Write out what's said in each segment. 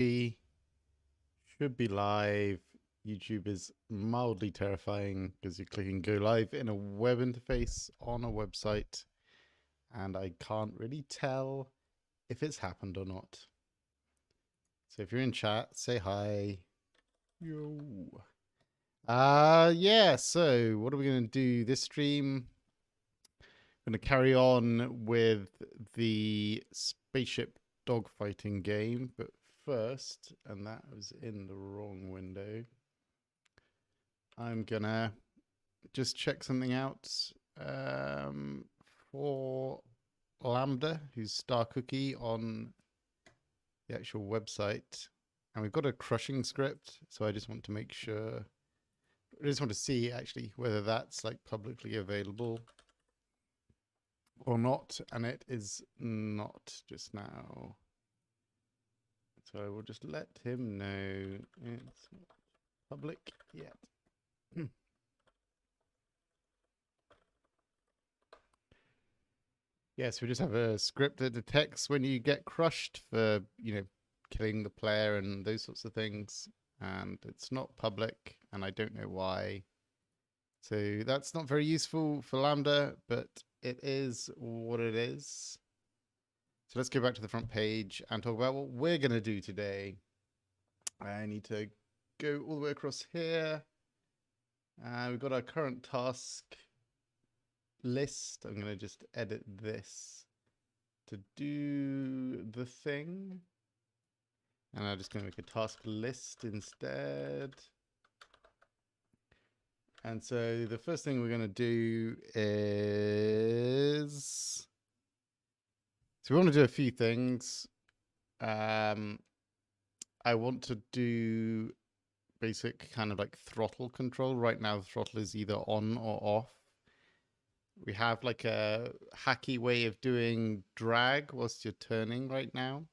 We should be live. YouTube is mildly terrifying because you're clicking go live in a web interface on a website, and I can't really tell if it's happened or not. So if you're in chat, say hi. Yo. Yeah, so what are we going to do this stream? I'm going to carry on with the Spaceship Dogfighting game, but first, and that was in the wrong window, I'm gonna just check something out for Lambda, who's Star Cookie on the actual website. And we've got a crushing script, so I just want to make sure, I just want to see actually whether that's like publicly available or not, and it is not just now. So I will just let him know it's not public yet. Yes, we just have a script that detects when you get crushed for, killing the player and those sorts of things. And it's not public, and I don't know why. So that's not very useful for Lambda, but it is what it is. So let's go back to the front page and talk about what we're going to do today. I need to go all the way across here. We've got our current task list. I'm going to just edit this to do the thing. And I'm just going to make a task list instead. And so the first thing we're going to do is, so we want to do a few things. I want to do basic kind of like throttle control. Right now the throttle is either on or off. We have like a hacky way of doing drag whilst you're turning right now.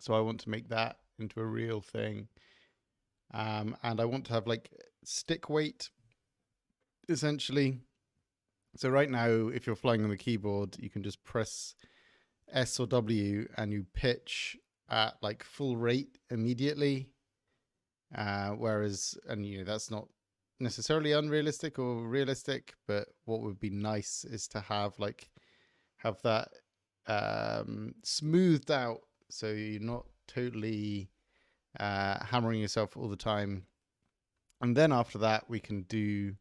So I want to make that into a real thing. And I want to have like stick weight, essentially. So right now, if you're flying on the keyboard, you can just press S or W and you pitch at like full rate immediately. Whereas, and that's not necessarily unrealistic or realistic, but what would be nice is to have that smoothed out, so you're not totally hammering yourself all the time. And then after that, we can do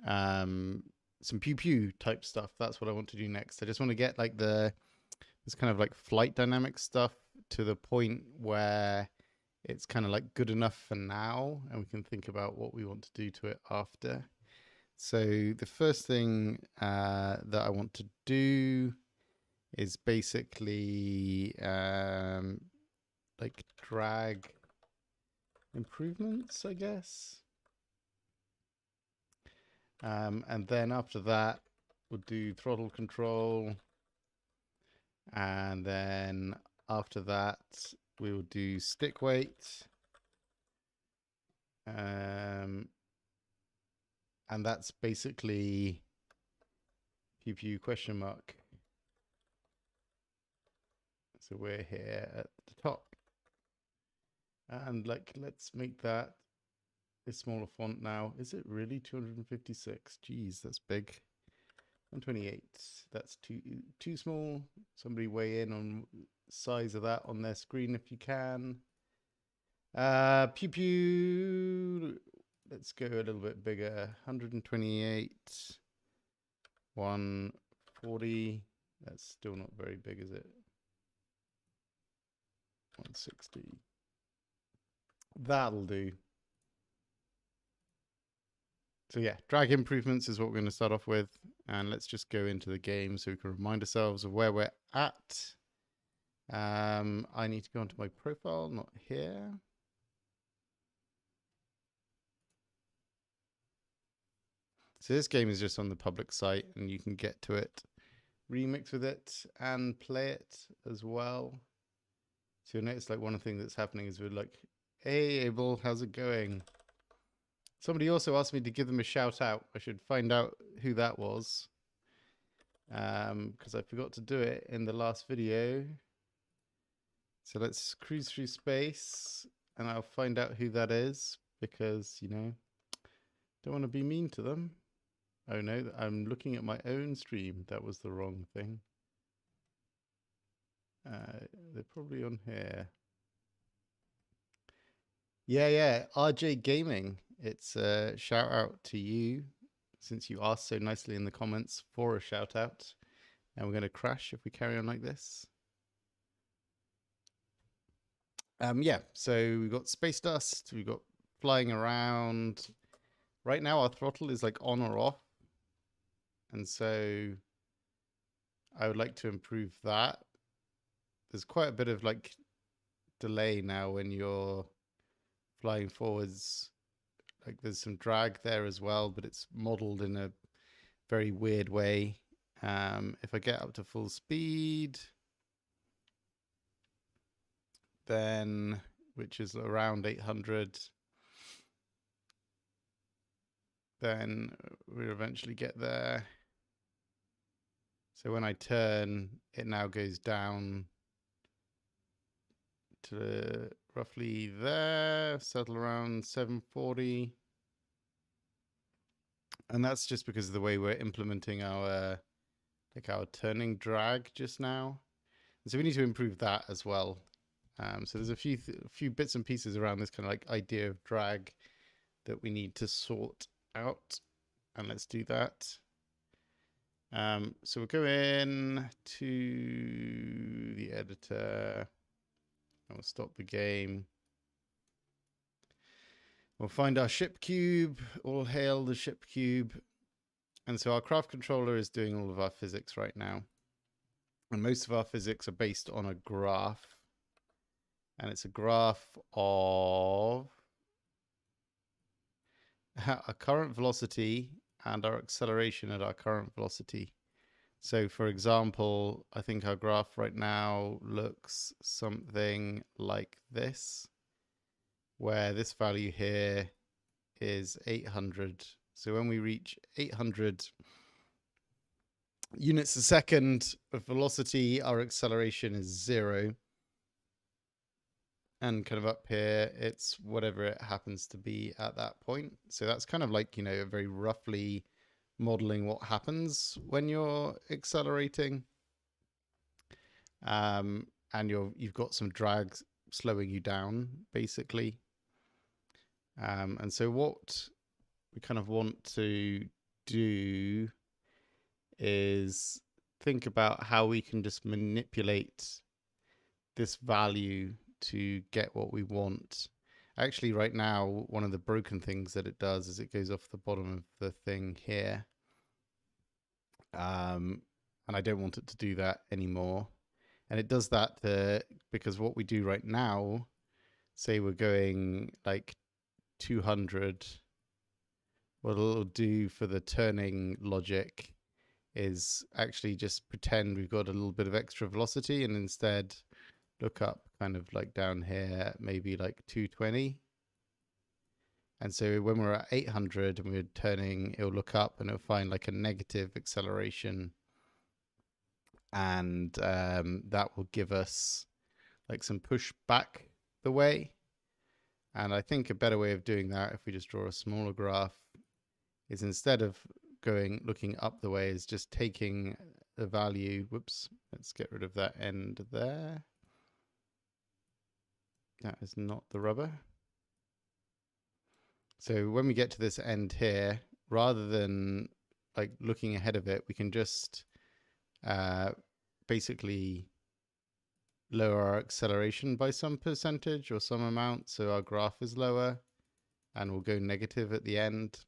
some PEWPEW type stuff. That's what I want to do next. I just want to get like this kind of like flight dynamic stuff to the point where it's kind of like good enough for now, and we can think about what we want to do to it after. So the first thing that I want to do is basically like drag improvements, I guess. And then after that, we'll do throttle control. And then after that, we will do stick weight. And that's basically PEWPEW question mark. So we're here at the top. And let's make that a smaller font now. Is it really 256? Geez, that's big. 128. That's too small. Somebody weigh in on size of that on their screen if you can. PEWPEW. Let's go a little bit bigger. 128. 140. That's still not very big, is it? 160. That'll do. So yeah, drag improvements is what we're going to start off with. And let's just go into the game so we can remind ourselves of where we're at. I need to go onto my profile, not here. So this game is just on the public site, and you can get to it, remix with it, and play it as well. So you'll notice like one thing that's happening is we're like, hey Abel, how's it going? Somebody also asked me to give them a shout out. I should find out who that was, because I forgot to do it in the last video. So let's cruise through space and I'll find out who that is because, you know, don't want to be mean to them. Oh no, I'm looking at my own stream. That was the wrong thing. They're probably on here. Yeah, RJ Gaming. It's a shout out to you since you asked so nicely in the comments for a shout out. And we're going to crash if we carry on like this. Yeah, so we've got space dust, we've got flying around. Right now our throttle is like on or off. And so I would like to improve that. There's quite a bit of like delay now when you're flying forwards. Like there's some drag there as well, but it's modeled in a very weird way. If I get up to full speed, then which is around 800, then we'll eventually get there. So when I turn, it now goes down to roughly there, settle around 740. And that's just because of the way we're implementing our turning drag just now. And so we need to improve that as well. So there's a few bits and pieces around this kind of like idea of drag that we need to sort out. And let's do that. So we'll go in to the editor and we'll stop the game. We'll find our ship cube. All hail the ship cube. And so our craft controller is doing all of our physics right now. And most of our physics are based on a graph. And it's a graph of our current velocity and our acceleration at our current velocity. So for example, I think our graph right now looks something like this, where this value here is 800. So when we reach 800 units a second of velocity, our acceleration is 0. And kind of up here, it's whatever it happens to be at that point. So that's kind of like, you know, very roughly modeling what happens when you're accelerating. And you've got some drag slowing you down, basically. And so what we kind of want to do is think about how we can just manipulate this value to get what we want. Actually, right now, one of the broken things that it does is it goes off the bottom of the thing here. And I don't want it to do that anymore. And it does that because what we do right now, say we're going like 200, what it'll do for the turning logic is actually just pretend we've got a little bit of extra velocity and instead look up kind of like down here, maybe like 220. And so when we're at 800 and we're turning, it'll look up and it'll find like a negative acceleration. And that will give us like some push back the way. And I think a better way of doing that, if we just draw a smaller graph, is instead of looking up the way, is just taking the value. Whoops, let's get rid of that end there. That is not the rubber. So when we get to this end here, rather than like looking ahead of it, we can just basically lower our acceleration by some percentage or some amount. So our graph is lower and we'll go negative at the end.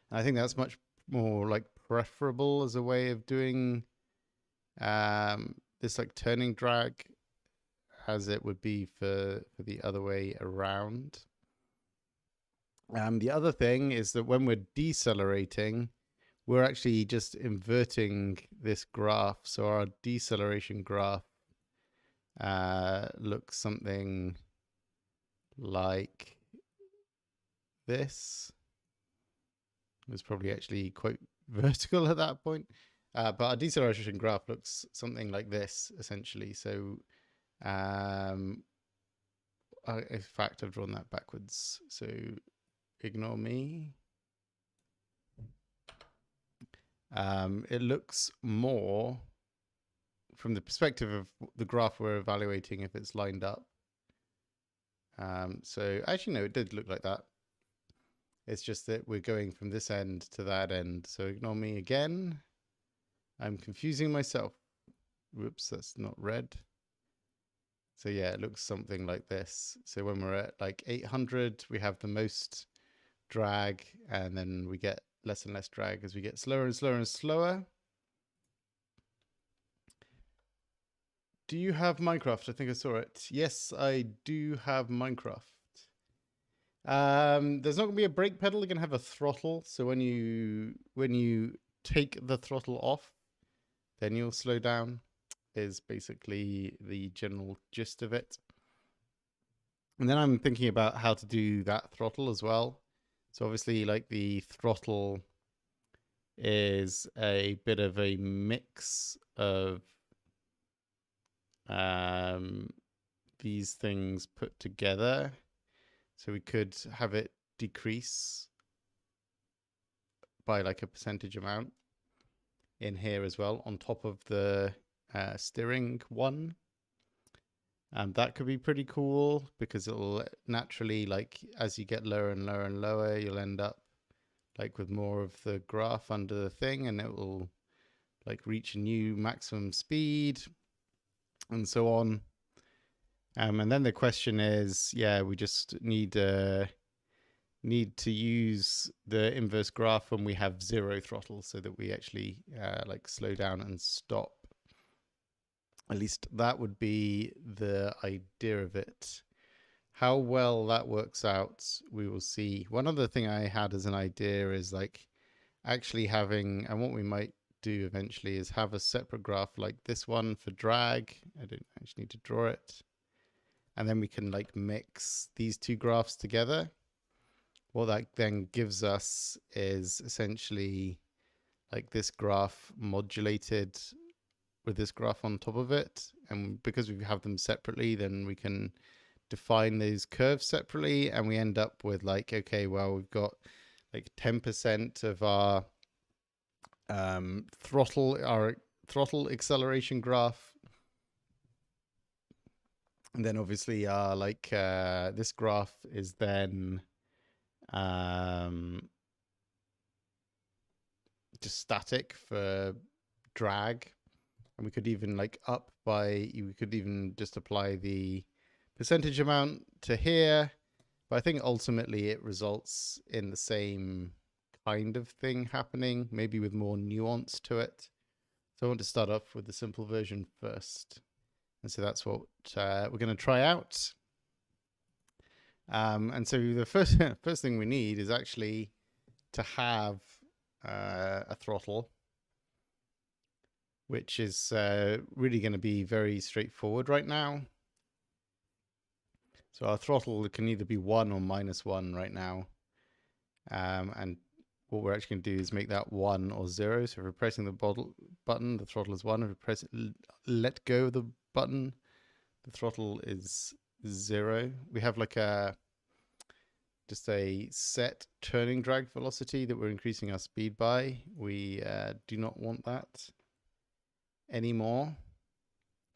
And I think that's much more like preferable as a way of doing this like turning drag as it would be for the other way around. The other thing is that when we're decelerating, we're actually just inverting this graph. So our deceleration graph looks something like this. It was probably actually quite vertical at that point. But our deceleration graph looks something like this, essentially. So In fact, I've drawn that backwards, so ignore me. It looks more from the perspective of the graph we're evaluating if it's lined up. So actually, no, it did look like that. It's just that we're going from this end to that end. So ignore me again. I'm confusing myself. Whoops, that's not red. So yeah, it looks something like this. So when we're at like 800, we have the most drag, and then we get less and less drag as we get slower and slower and slower. Do you have Minecraft? I think I saw it. Yes, I do have Minecraft. There's not going to be a brake pedal. You're going to have a throttle. So when you take the throttle off, then you'll slow down, is basically the general gist of it. And then I'm thinking about how to do that throttle as well. So obviously, like, the throttle is a bit of a mix of these things put together. So we could have it decrease by like a percentage amount in here as well, on top of the steering one. And that could be pretty cool, because it'll naturally, like, as you get lower and lower and lower, you'll end up like with more of the graph under the thing, and it will like reach a new maximum speed and so on. And then the question is, yeah, we just need to use the inverse graph when we have zero throttle, so that we actually like slow down and stop. At least that would be the idea of it. How well that works out, we will see. One other thing I had as an idea is like actually having, and what we might do eventually is have a separate graph like this one for drag. I don't actually need to draw it. And then we can like mix these two graphs together. What that then gives us is essentially like this graph modulated with this graph on top of it. And because we have them separately, then we can define those curves separately, and we end up with like, okay, well, we've got like 10% of our throttle acceleration graph, and then obviously like this graph is then just static for drag. And we could even like we could even just apply the percentage amount to here. But I think ultimately it results in the same kind of thing happening, maybe with more nuance to it. So I want to start off with the simple version first. And so that's what we're going to try out. And so the first thing we need is actually to have a throttle, which is really going to be very straightforward right now. So our throttle can either be 1 or -1 right now. And what we're actually going to do is make that 1 or 0. So if we're pressing the button, the throttle is 1. If we press let go of the button, the throttle is 0. We have like just a set turning drag velocity that we're increasing our speed by. We do not want that anymore,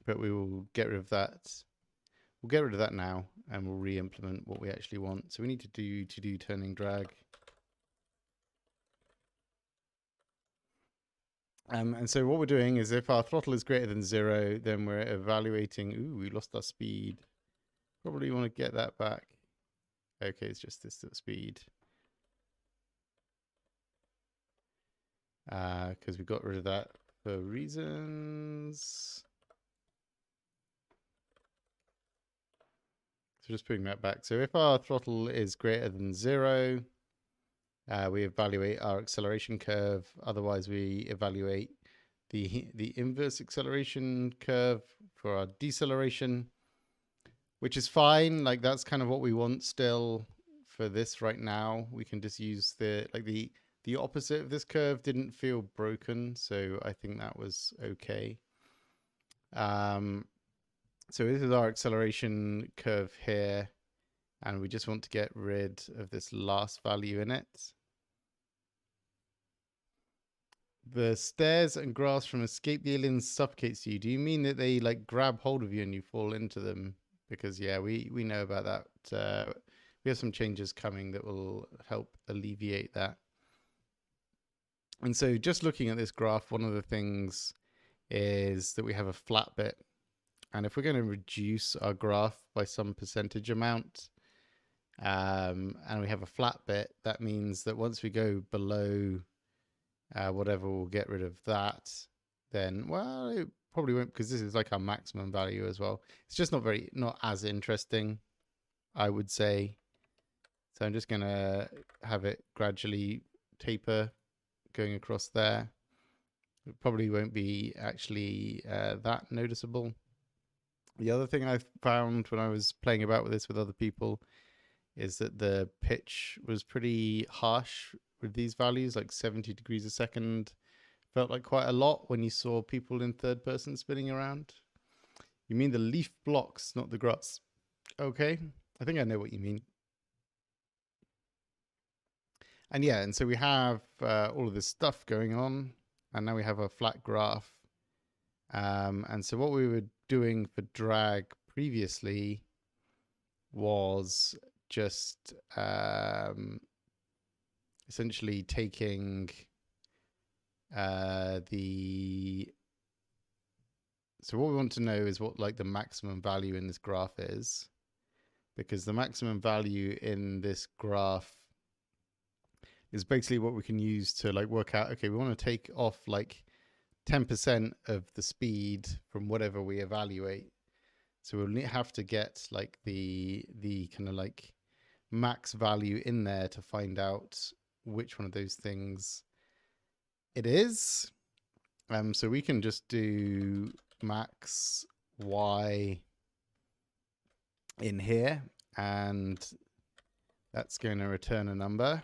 but we will get rid of that. We'll get rid of that now, and we'll re-implement what we actually want. So we need to do turning drag. And so what we're doing is, if our throttle is greater than 0, then we're evaluating. Ooh, we lost our speed. Probably want to get that back. Okay, it's just this speed. Because we got rid of that for reasons. So just putting that back. So if our throttle is greater than 0, we evaluate our acceleration curve. Otherwise, we evaluate the inverse acceleration curve for our deceleration, which is fine. Like, that's kind of what we want still for this right now. We can just use the opposite of this curve didn't feel broken, so I think that was okay. So this is our acceleration curve here, and we just want to get rid of this last value in it. The stairs and grass from Escape the Aliens suffocates you. Do you mean that they like grab hold of you and you fall into them? Because yeah, we know about that. We have some changes coming that will help alleviate that. And so just looking at this graph, one of the things is that we have a flat bit. And if we're going to reduce our graph by some percentage amount, and we have a flat bit, that means that once we go below whatever, we'll get rid of that. Then, well, it probably won't, because this is like our maximum value as well. It's just not as interesting, I would say. So I'm just going to have it gradually taper going across there. It probably won't be actually that noticeable. The other thing I found when I was playing about with this with other people is that the pitch was pretty harsh with these values, like 70 degrees a second. Felt like quite a lot when you saw people in third person spinning around. You mean the leaf blocks, not the grass. Okay, I think I know what you mean. And yeah, and so we have all of this stuff going on, and now we have a flat graph. And so what we were doing for drag previously was just essentially taking so what we want to know is what like the maximum value in this graph is, because the maximum value in this graph is basically what we can use to like work out, okay, we want to take off like 10% of the speed from whatever we evaluate. So we'll have to get like the kind of like max value in there to find out which one of those things it is. So we can just do max y in here, and that's going to return a number.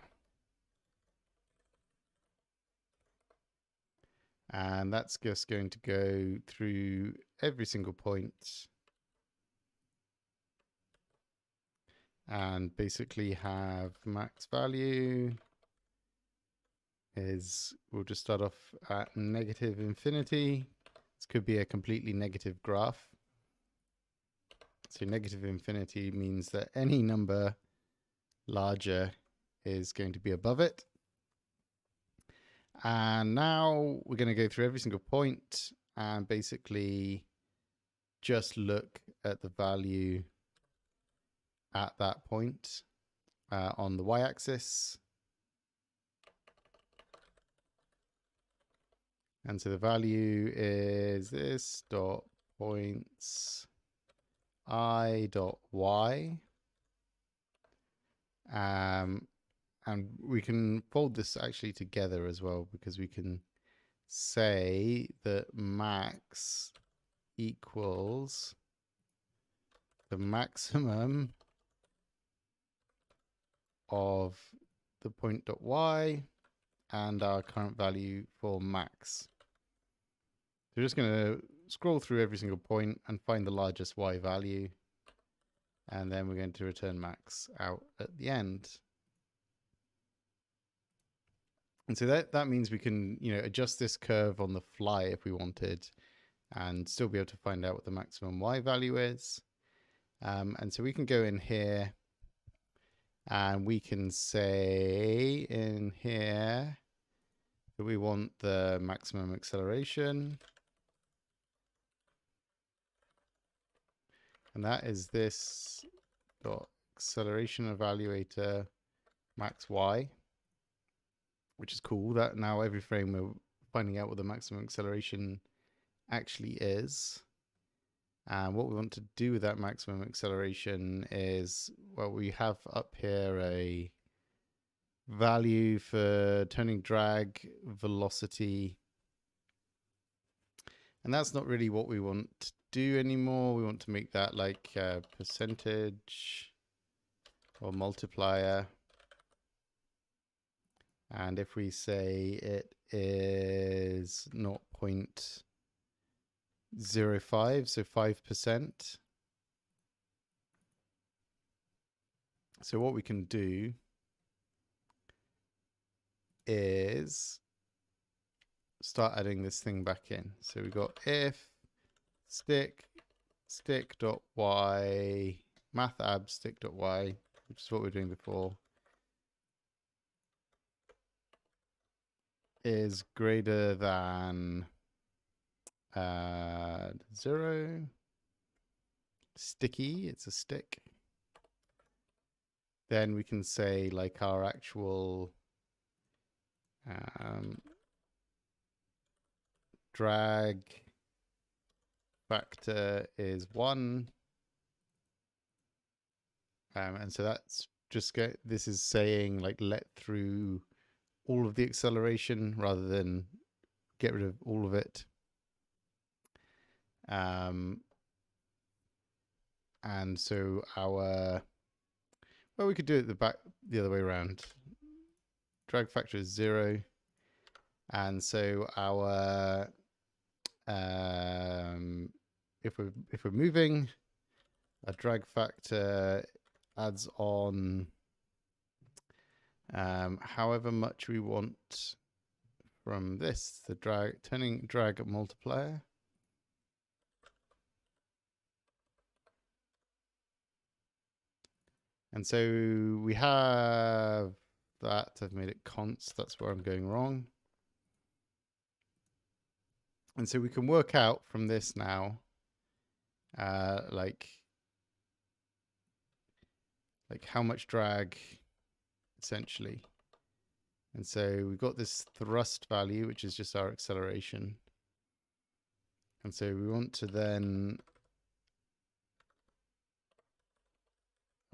And that's just going to go through every single point and basically have max value is, we'll just start off at negative infinity. This could be a completely negative graph. So negative infinity means that any number larger is going to be above it. And now we're going to go through every single point and basically just look at the value at that point on the y-axis. And so the value is this dot points I dot y. And we can fold this actually together as well, because we can say that max equals the maximum of the point dot y and our current value for max. So we're just going to scroll through every single point and find the largest y value, and then we're going to return max out at the end. And so that means we can, adjust this curve on the fly if we wanted, and still be able to find out what the maximum y value is. And so we can go in here and we can say in here that we want the maximum acceleration. And that is this dot acceleration evaluator max y, which is cool. That now every frame we're finding out what the maximum acceleration actually is. And what we want to do with that maximum acceleration is, well, we have up here a value for turning drag velocity. And that's not really what we want to do anymore. We want to make that like a percentage or multiplier. And if we say it is 0.05, so 5%, So what we can do is start adding this thing back in. So we got if stick.y mathab stick.y, which is what we were doing before, is greater than 0. Sticky, it's a stick. Then we can say like our actual drag factor is 1. And so that's just this is saying like let through all of the acceleration rather than get rid of all of it. And so our, well, we could do it the other way around. Drag factor is 0. And so our, if we're moving, a drag factor adds on however much we want from this, the drag multiplier. And so we have that. I've made it const. That's where I'm going wrong. And so we can work out from this now, like how much drag, essentially. And so we've got this thrust value, which is just our acceleration. And so we want to then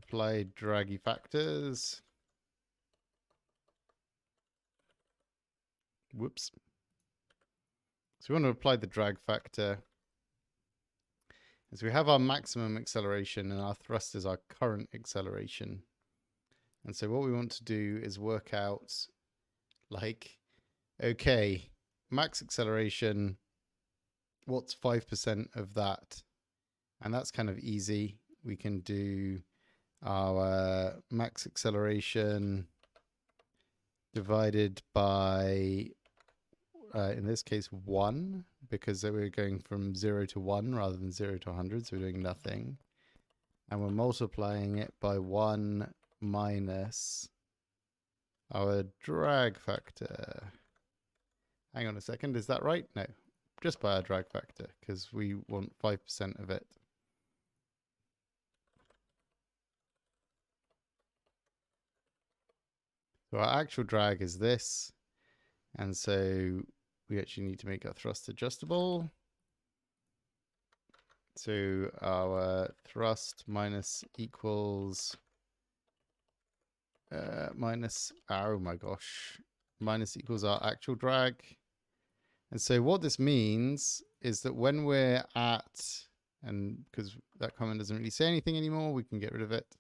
apply draggy factors. Whoops. So we want to apply the drag factor. And so we have our maximum acceleration and our thrust is our current acceleration. And so what we want to do is work out like, okay, max acceleration, what's 5% of that? And that's kind of easy. We can do our max acceleration divided by, in this case, 1, because we're going from 0 to 1 rather than 0 to 100, so we're doing nothing. And we're multiplying it by 1 minus our drag factor. Hang on a second, is that right? No, just by our drag factor, because we want 5% of it. So our actual drag is this, and so we actually need to make our thrust adjustable. So our thrust minus equals minus, oh my gosh, minus equals our actual drag. And so what this means is that when we're at, and because that comment doesn't really say anything anymore, we can get rid of it.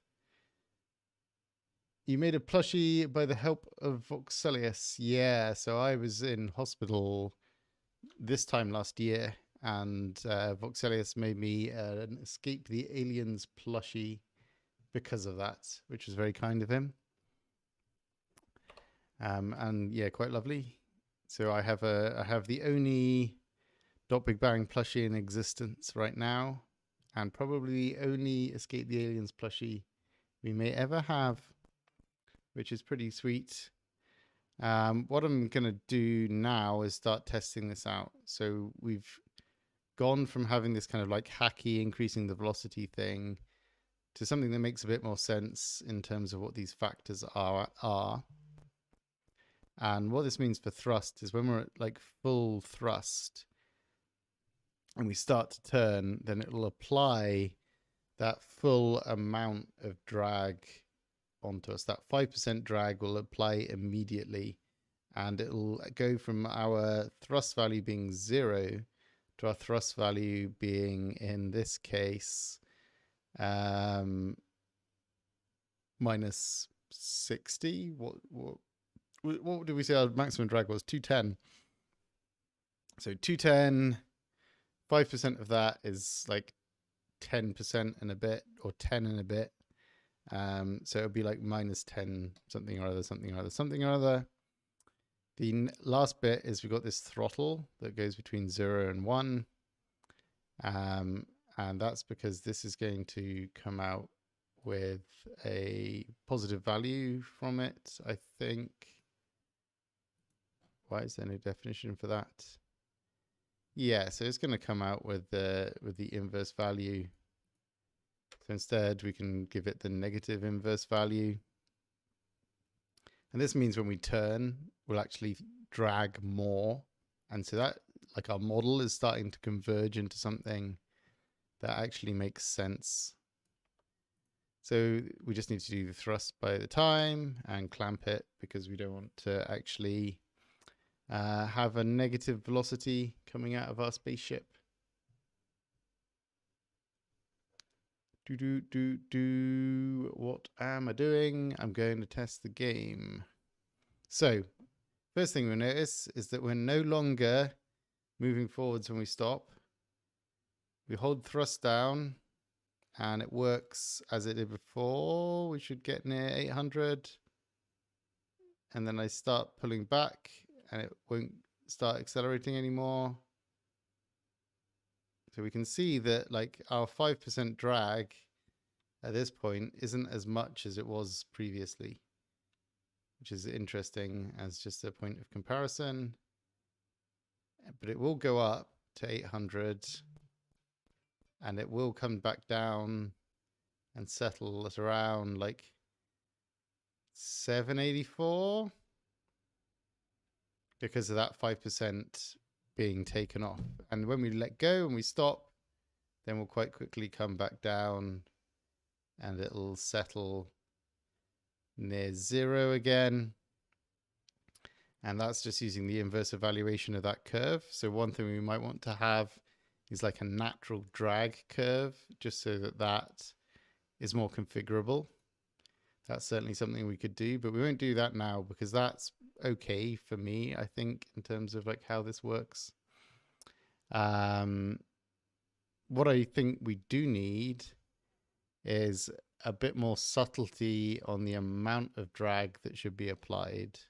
You made a plushie by the help of Voxelius. Yeah, so I was in hospital this time last year, and Voxelius made me an Escape the Aliens plushie because of that, which was very kind of him. And yeah, quite lovely. So I have the only Big Bang plushie in existence right now, and probably the only Escape the Aliens plushie we may ever have, which is pretty sweet. What I'm going to do now is start testing this out. So we've gone from having this kind of like hacky increasing the velocity thing to something that makes a bit more sense in terms of what these factors are. And what this means for thrust is when we're at like full thrust and we start to turn, then it will apply that full amount of drag onto us. That 5% drag will apply immediately, and it'll go from our thrust value being 0 to our thrust value being, in this case, minus 60. What did we say our maximum drag was? 210. So 210, 5% of that is like 10% and a bit, or 10 and a bit. So it'll be like minus 10 something or other, something or other, something or other. The last bit is we've got this throttle that goes between 0 and 1. And that's because this is going to come out with a positive value from it, I think. Why is there no definition for that? Yeah, so it's going to come out with the inverse value. So instead, we can give it the negative inverse value. And this means when we turn, we'll actually drag more. And so that, like, our model is starting to converge into something that actually makes sense. So we just need to do the thrust by the time and clamp it because we don't want to actually have a negative velocity coming out of our spaceship. What am I doing? I'm going to test the game. So first thing we notice is that we're no longer moving forwards when we stop. We hold thrust down and it works as it did before. We should get near 800. And then I start pulling back and it won't start accelerating anymore. So we can see that like our 5% drag at this point isn't as much as it was previously, which is interesting as just a point of comparison. But it will go up to 800 and it will come back down and settle at around like 784 because of that 5% being taken off. And when we let go and we stop, then we'll quite quickly come back down and it'll settle near 0 again. And that's just using the inverse evaluation of that curve. So one thing we might want to have is like a natural drag curve, just so that that is more configurable. That's certainly something we could do, but we won't do that now because that's okay for me, I think, in terms of like how this works. What I think we do need is a bit more subtlety on the amount of drag that should be applied.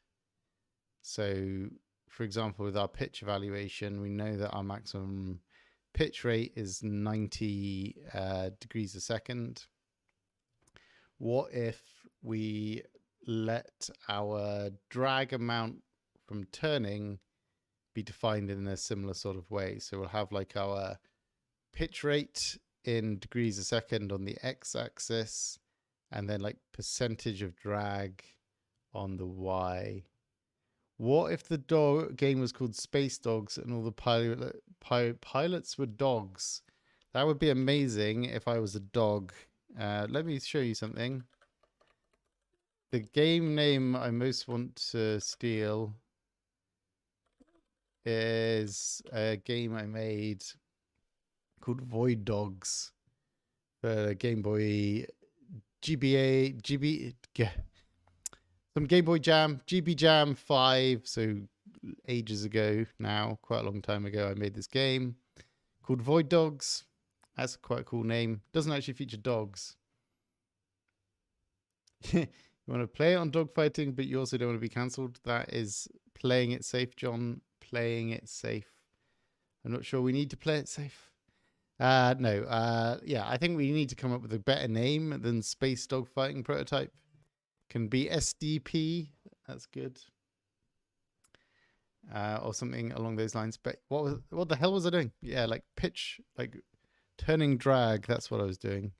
So, for example, with our pitch evaluation, we know that our maximum pitch rate is 90 degrees a second. What if we let our drag amount from turning be defined in a similar sort of way? So we'll have like our pitch rate in degrees a second on the x-axis and then like percentage of drag on the y. What if the game was called Space Dogs and all the pilots were dogs? That would be amazing if I was a dog. Let me show you something. The game name I most want to steal is a game I made called Void Dogs for Game Boy some Game Boy Jam, GB Jam 5, so ages ago now, quite a long time ago, I made this game called Void Dogs. That's quite a cool name. Doesn't actually feature dogs. You want to play it on dogfighting, but you also don't want to be cancelled. That is playing it safe, John. Playing it safe. I'm not sure we need to play it safe. No. Yeah, I think we need to come up with a better name than Space Dogfighting Prototype. Can be SDP. That's good. Or something along those lines. But what the hell was I doing? Yeah, like pitch, like turning drag. That's what I was doing.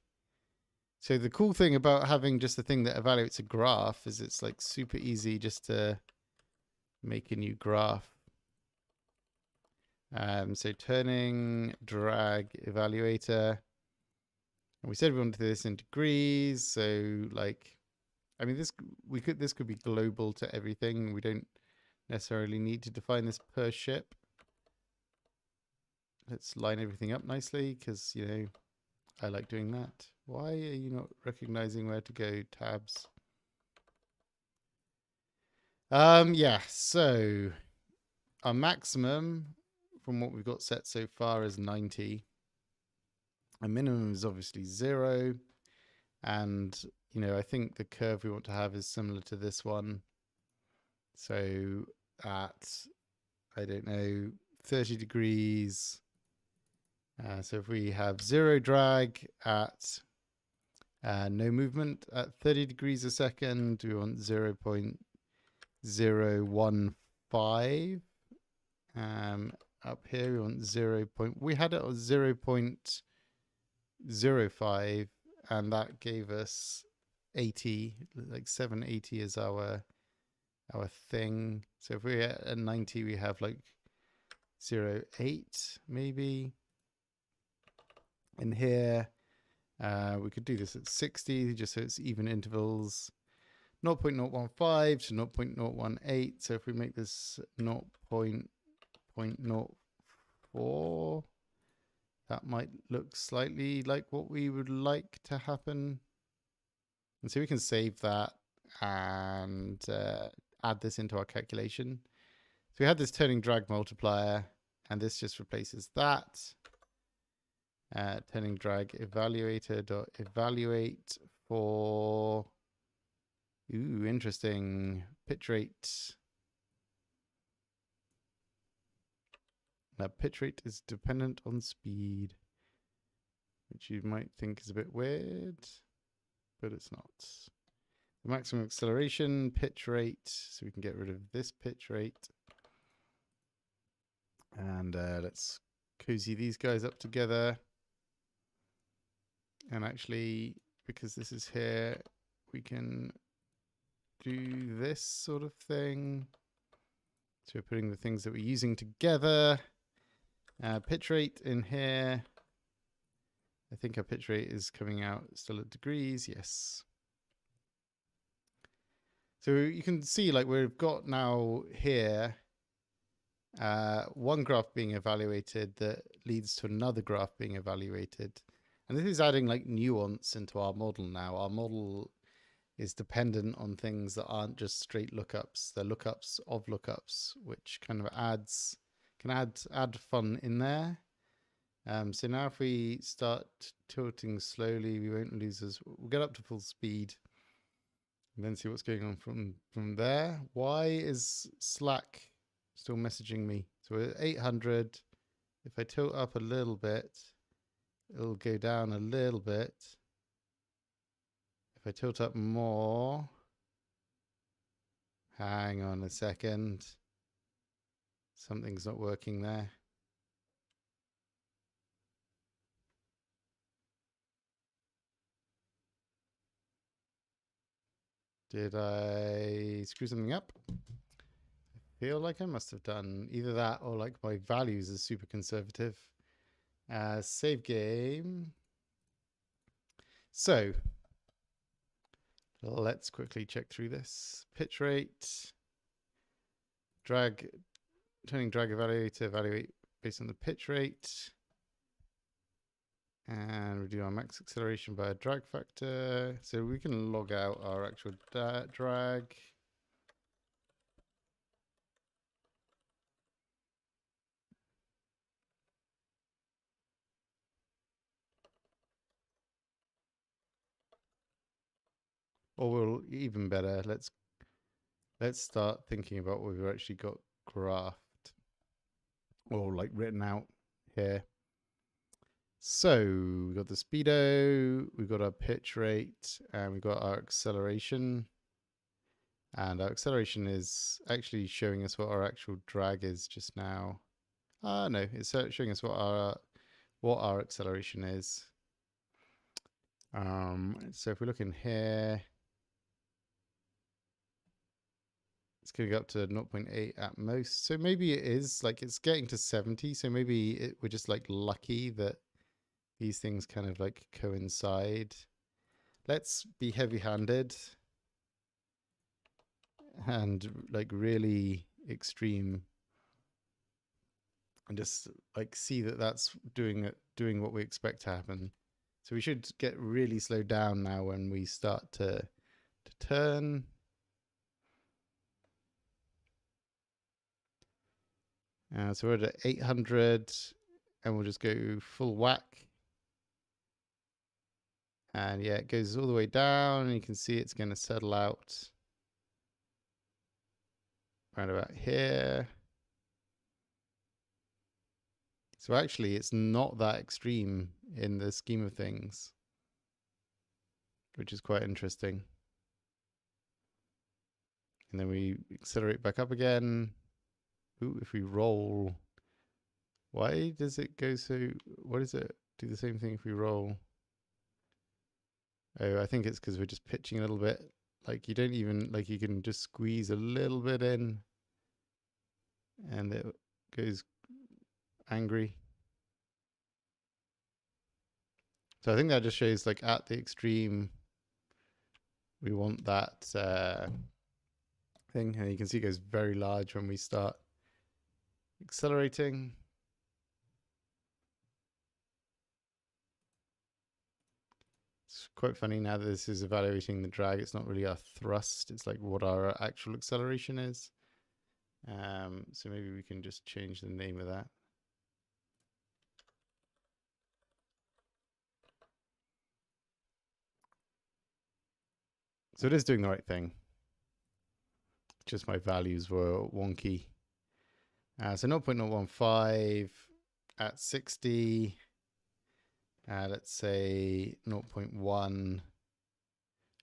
So the cool thing about having just a thing that evaluates a graph is it's like super easy just to make a new graph. So turning drag evaluator. And we said we wanted this in degrees. So like, I mean, this could be global to everything. We don't necessarily need to define this per ship. Let's line everything up nicely because, you know, I like doing that. Why are you not recognizing where to go? Tabs. Yeah, so our maximum from what we've got set so far is 90. Our minimum is obviously 0. And you know, I think the curve we want to have is similar to this one. So at, I don't know, 30 degrees. So if we have 0 drag at no movement at 30 degrees a second, we want 0.015. Up here we want 0. We had it on 0.05, and that gave us 80, like 780 is our thing. So if we're at 90, we have like 0.8 maybe. In here, we could do this at 60, just so it's even intervals. 0.015 to 0.018. So if we make this 0.04, that might look slightly like what we would like to happen. And so we can save that and add this into our calculation. So we had this turning drag multiplier, and this just replaces that. Turning drag evaluator.evaluate for, ooh, interesting, pitch rate. Now pitch rate is dependent on speed, which you might think is a bit weird, but it's not. The maximum acceleration, pitch rate, so we can get rid of this pitch rate. And let's cozy these guys up together. And actually, because this is here, we can do this sort of thing. So we're putting the things that we're using together. Pitch rate in here. I think our pitch rate is coming out still at degrees. Yes. So you can see, like, we've got now here one graph being evaluated that leads to another graph being evaluated. And this is adding like nuance into our model now. Our model is dependent on things that aren't just straight lookups. They're lookups of lookups, which kind of can add fun in there. So now if we start tilting slowly, we won't lose as we'll get up to full speed and then see what's going on from there. Why is Slack still messaging me? So we're at 800. If I tilt up a little bit, it'll go down a little bit. If I tilt up more, hang on a second. Something's not working there. Did I screw something up? I feel like I must have done either that or like my values are super conservative. Save game. So let's quickly check through this. Pitch rate, turning drag evaluator, evaluate based on the pitch rate. And we do our max acceleration by a drag factor. So we can log out our actual drag. Or we'll even better, let's start thinking about what we've actually got graphed or like written out here. So we've got the speedo, we've got our pitch rate, and we've got our acceleration. And our acceleration is actually showing us what our actual drag is just now. No, it's showing us what our acceleration is. So if we look in here, it's going to go up to 0.8 at most. So maybe it is like it's getting to 70. So maybe we're just like lucky that these things kind of like coincide. Let's be heavy-handed and like really extreme and just like see that that's doing what we expect to happen. So we should get really slowed down now when we start to turn. So we're at 800 and we'll just go full whack. And yeah, it goes all the way down, and you can see it's going to settle out right about here. So actually, it's not that extreme in the scheme of things, which is quite interesting. And then we accelerate back up again. Ooh, if we roll, why does it go so? What is it? Do the same thing if we roll? Oh, I think it's because we're just pitching a little bit. Like you don't even, like you can just squeeze a little bit in and it goes angry. So I think that just shows like at the extreme, we want that thing. And you can see it goes very large when we start accelerating. It's quite funny now that this is evaluating the drag. It's not really our thrust. It's like what our actual acceleration is. So maybe we can just change the name of that. So it is doing the right thing. Just my values were wonky. So 0.015 at 60. Let's say 0.1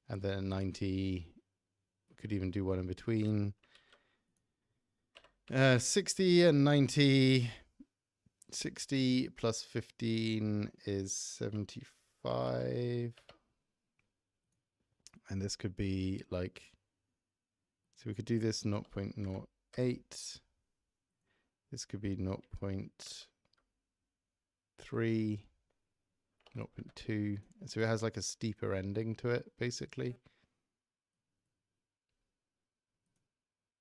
and then 90. We could even do one in between. 60 and 90. 60 plus 15 is 75. And this could be like, so we could do this 0.08. This could be 0.3, 0.2. So it has like a steeper ending to it, basically.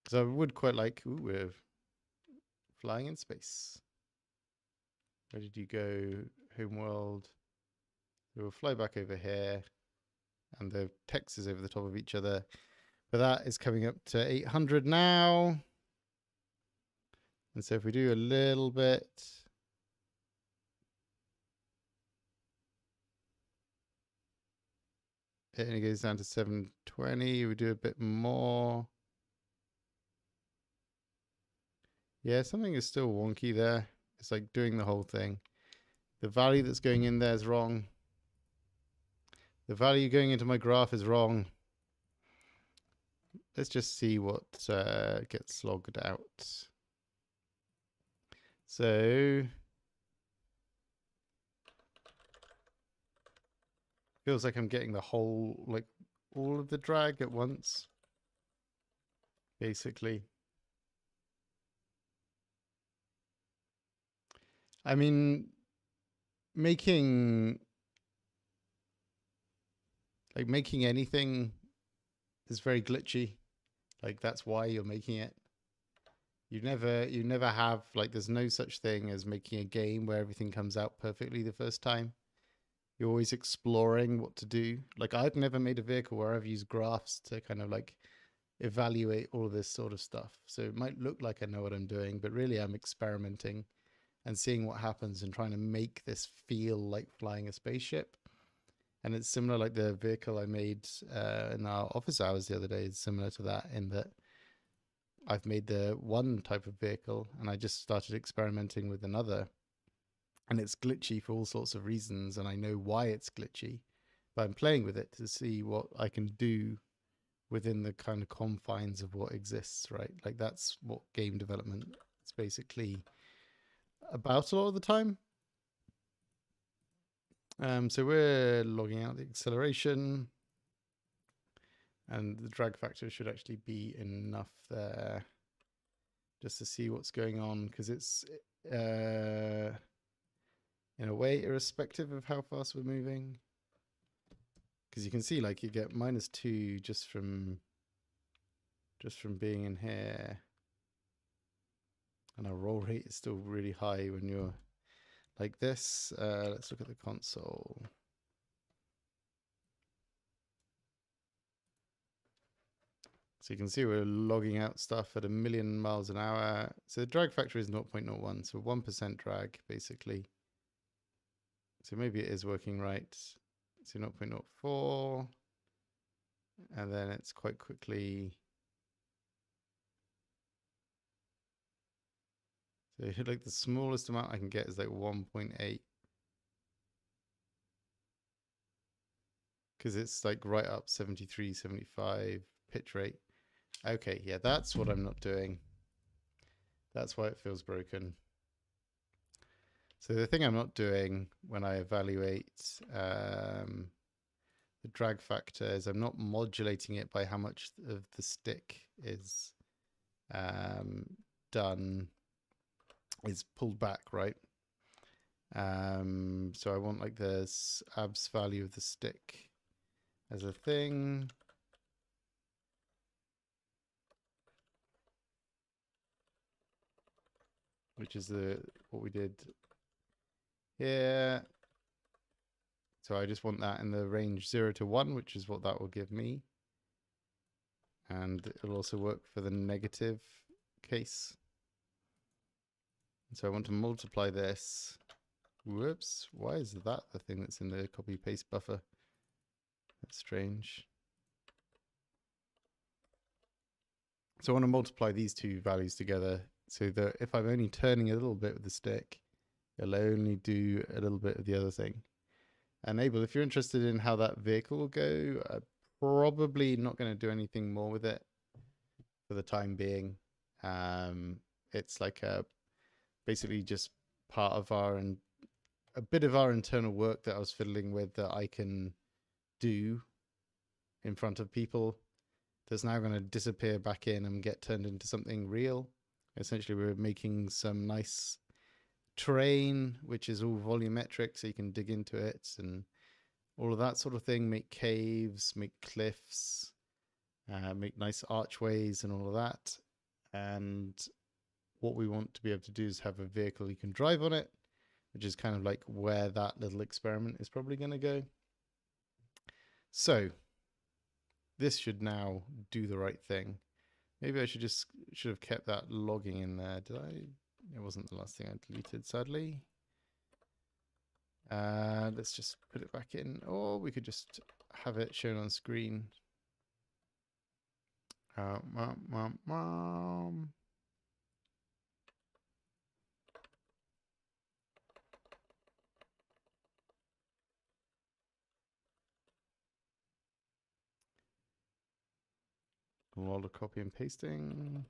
So I would quite like, ooh, we're flying in space. Where did you go? Homeworld. So we'll fly back over here. And the text is over the top of each other. But that is coming up to 800 now. And so if we do a little bit, it only goes down to 720. We do a bit more. Yeah, something is still wonky there. It's like doing the whole thing. The value that's going in there is wrong. The value going into my graph is wrong. Let's just see what gets logged out. So feels like I'm getting the whole, like all of the drag at once, basically. I mean, making anything is very glitchy. Like that's why you're making it. You never have, like, there's no such thing as making a game where everything comes out perfectly the first time. You're always exploring what to do. Like I've never made a vehicle where I've used graphs to kind of like evaluate all of this sort of stuff. So it might look like I know what I'm doing, but really I'm experimenting and seeing what happens and trying to make this feel like flying a spaceship. And it's similar, like the vehicle I made in our office hours the other day is similar to that, in that I've made the one type of vehicle and I just started experimenting with another. And it's glitchy for all sorts of reasons, and I know why it's glitchy, but I'm playing with it to see what I can do within the kind of confines of what exists, right? Like that's what game development is basically about a lot of the time. So we're logging out the acceleration, and the drag factor should actually be enough there just to see what's going on, because it's in a way irrespective of how fast we're moving, because you can see like you get -2 just from being in here, and our roll rate is still really high when you're like this. Let's look at the console. So you can see we're logging out stuff at 1,000,000 miles an hour. So the drag factor is 0.01, so 1% drag basically. So maybe it is working right. So 0.04. And then it's quite quickly. So like the smallest amount I can get is like 1.8. Because it's like right up 73, 75 pitch rate. Okay, yeah, that's what I'm not doing. That's why it feels broken. So the thing I'm not doing when I evaluate the drag factor is I'm not modulating it by how much of the stick is done, is pulled back, right? So I want like the abs value of the stick as a thing. Which is what we did here. So I just want that in the range 0 to 1, which is what that will give me. And it'll also work for the negative case. So I want to multiply this. Whoops, why is that the thing that's in the copy paste buffer? That's strange. So I want to multiply these two values together so that if I'm only turning a little bit with the stick, it'll only do a little bit of the other thing. And Abel, if you're interested in how that vehicle will go, I'm probably not going to do anything more with it for the time being. It's like basically just part of a bit of our internal work that I was fiddling with that I can do in front of people that's now going to disappear back in and get turned into something real. Essentially, we're making some nice terrain, which is all volumetric, so you can dig into it and all of that sort of thing, make caves, make cliffs, make nice archways and all of that. And what we want to be able to do is have a vehicle you can drive on it, which is kind of like where that little experiment is probably going to go. So this should now do the right thing. Maybe I should have kept that logging in there. Did I? It wasn't the last thing I deleted, sadly. Let's just put it back in, or we could just have it shown on screen. A lot of copy and pasting.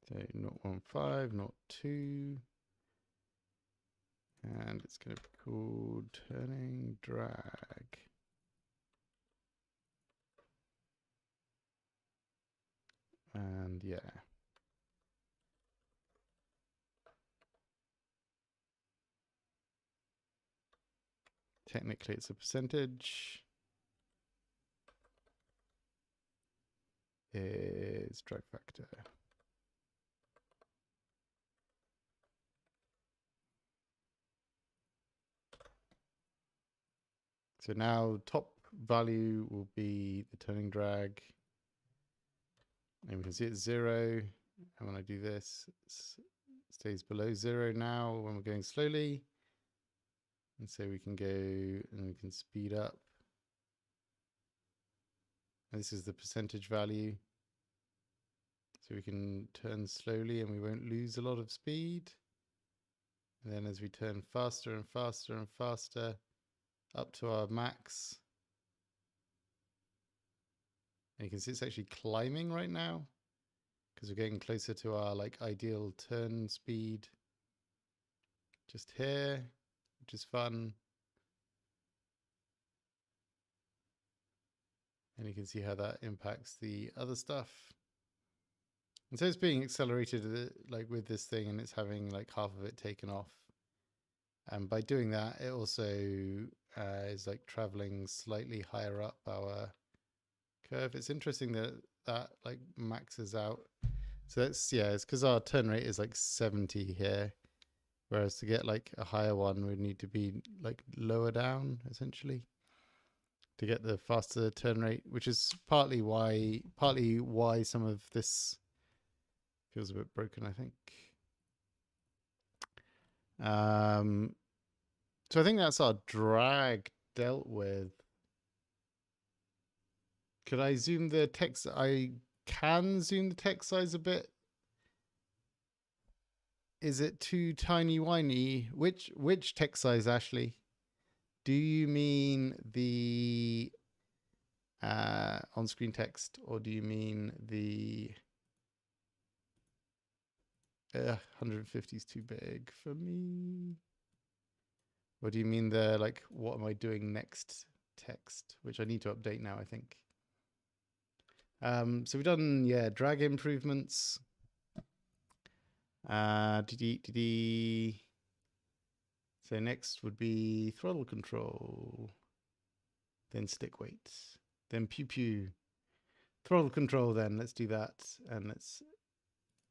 So 0.15, 0.2. And it's going to be called turning drag. And yeah. Technically it's a percentage. Is drag factor. So now top value will be the turning drag. And we can see it's 0. And when I do this, it stays below 0 now when we're going slowly. And so we can go and we can speed up. And this is the percentage value. So we can turn slowly and we won't lose a lot of speed. And then as we turn faster and faster and faster up to our max, and you can see it's actually climbing right now because we're getting closer to our like ideal turn speed just here, which is fun. And you can see how that impacts the other stuff. And so it's being accelerated like with this thing, and it's having like half of it taken off. And by doing that, it also is like traveling slightly higher up our curve. It's interesting that that like maxes out. So that's, yeah, it's because our turn rate is like 70 here. Whereas to get like a higher one, we'd need to be like lower down essentially to get the faster turn rate, which is partly why some of this feels a bit broken, I think. So I think that's our drag dealt with. Could I zoom the text? I can zoom the text size a bit. Is it too tiny whiny? Which text size, Ashley? Do you mean the on-screen text, or do you mean the 150 is too big for me? Or do you mean the like what am I doing next text, which I need to update now, I think. So we've done drag improvements. So next would be throttle control, then stick weight, then PEWPEW. Throttle control then, let's do that. And let's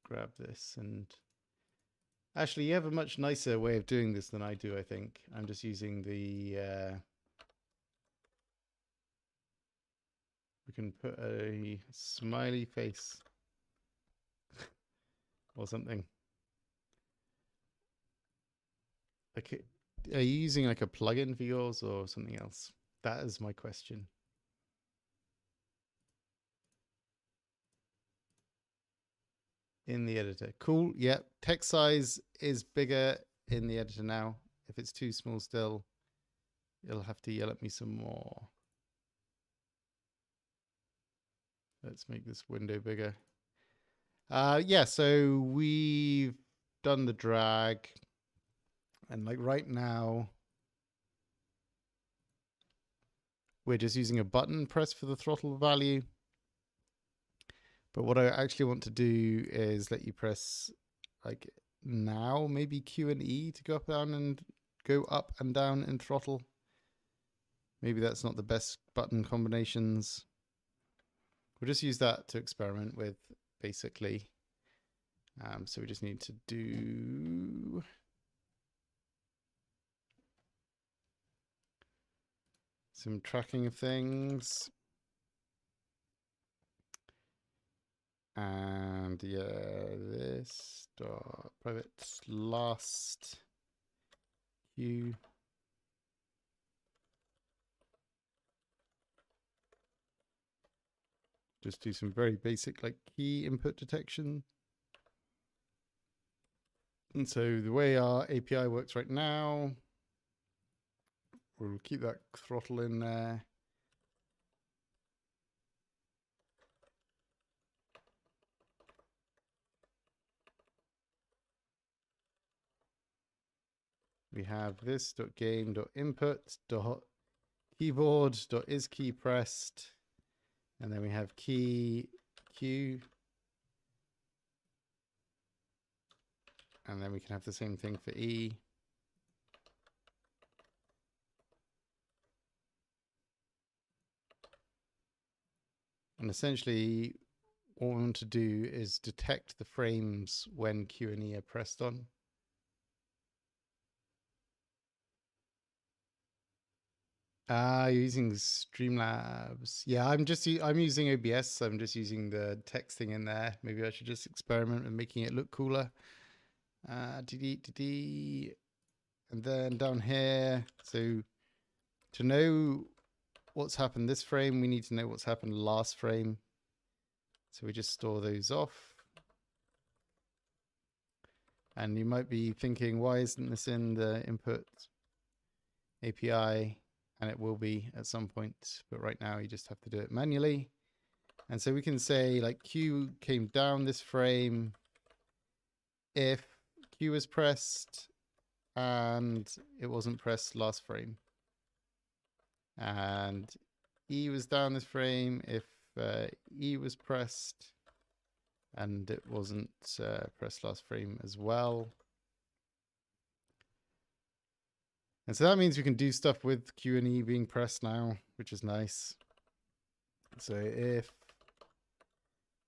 grab this. And actually, you have a much nicer way of doing this than I do, I think. I'm just using the... we can put a smiley face or something. Like, are you using like a plugin for yours or something else? That is my question. In the editor. Cool. Yep. Text size is bigger in the editor now. If it's too small still, you'll have to yell at me some more. Let's make this window bigger. Yeah, so we've done the drag. And like right now, we're just using a button press for the throttle value. But what I actually want to do is let you press like now, maybe Q and E to go up and down in throttle. Maybe that's not the best button combinations. We'll just use that to experiment with, basically. So we just need to do some tracking of things. And yeah, this dot private last Q. Just do some very basic like key input detection. And so the way our API works right now, we'll keep that throttle in there. We have this game.input.keyboard.isKeyPressed. And then we have key Q. And then we can have the same thing for E. And essentially, what we want to do is detect the frames when Q and E are pressed on. You're using Streamlabs. Yeah, I'm using OBS, so I'm just using the texting in there. Maybe I should just experiment with making it look cooler. And then down here, so to know what's happened this frame, we need to know what's happened last frame. So we just store those off. And you might be thinking, why isn't this in the input API? And it will be at some point, but right now you just have to do it manually. And so we can say like Q came down this frame if Q was pressed and it wasn't pressed last frame. And E was down this frame if E was pressed and it wasn't pressed last frame as well. And so that means we can do stuff with Q and E being pressed now, which is nice. So if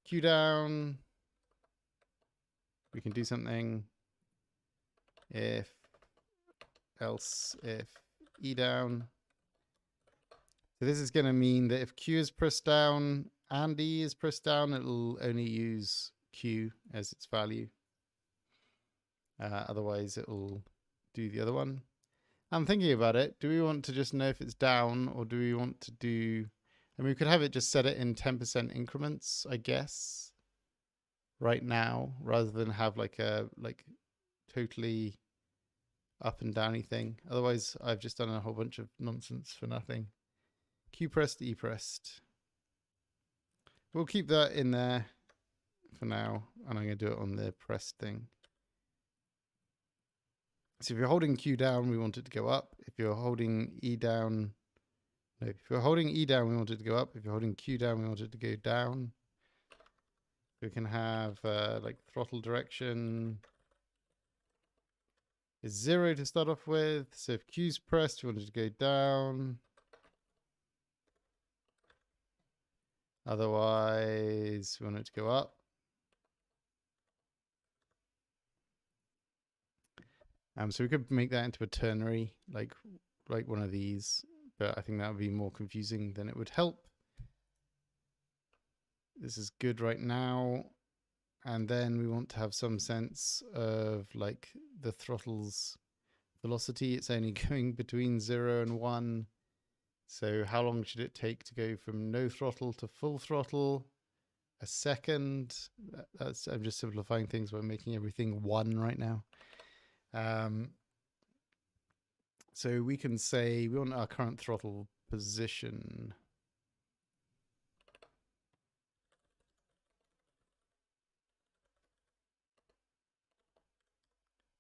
Q down, we can do something. If E down. So this is going to mean that if Q is pressed down and E is pressed down, it'll only use Q as its value. Otherwise, it'll do the other one. I'm thinking about it. Do we want to just know if it's down, or do we want to do... I mean, we could have it just set it in 10% increments, I guess, right now, rather than have like a totally up and downy thing. Otherwise, I've just done a whole bunch of nonsense for nothing. Q pressed, E pressed. We'll keep that in there for now, and I'm going to do it on the pressed thing. So if you're holding Q down, we want it to go up. If you're holding E down, no, if you're holding E down, we want it to go up. If you're holding Q down, we want it to go down. We can have like throttle direction is 0 to start off with. So if Q's pressed, we want it to go down. Otherwise, we want it to go up. So we could make that into a ternary, like one of these, but I think that would be more confusing than it would help. This is good right now. And then we want to have some sense of like the throttle's velocity. It's only going between 0 and 1. So how long should it take to go from no throttle to full throttle? A second. I'm just simplifying things by making everything 1 right now. So we can say we want our current throttle position.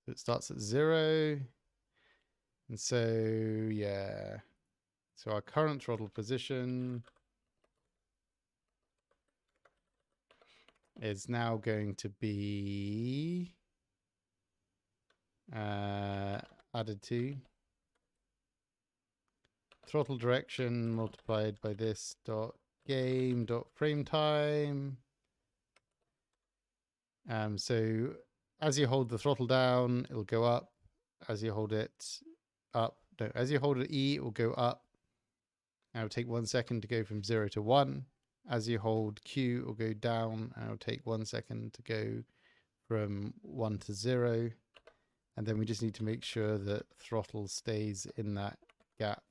So it starts at 0. And so, yeah. So our current throttle position is now going to be added to throttle direction multiplied by this dot game dot frame time. So as you hold the throttle down, it'll go up. As you hold it up, no, as you hold it E, it will go up. And it'll take 1 second to go from 0 to 1. As you hold Q, it will go down, and it'll take 1 second to go from 1 to 0. And then we just need to make sure that throttle stays in that gap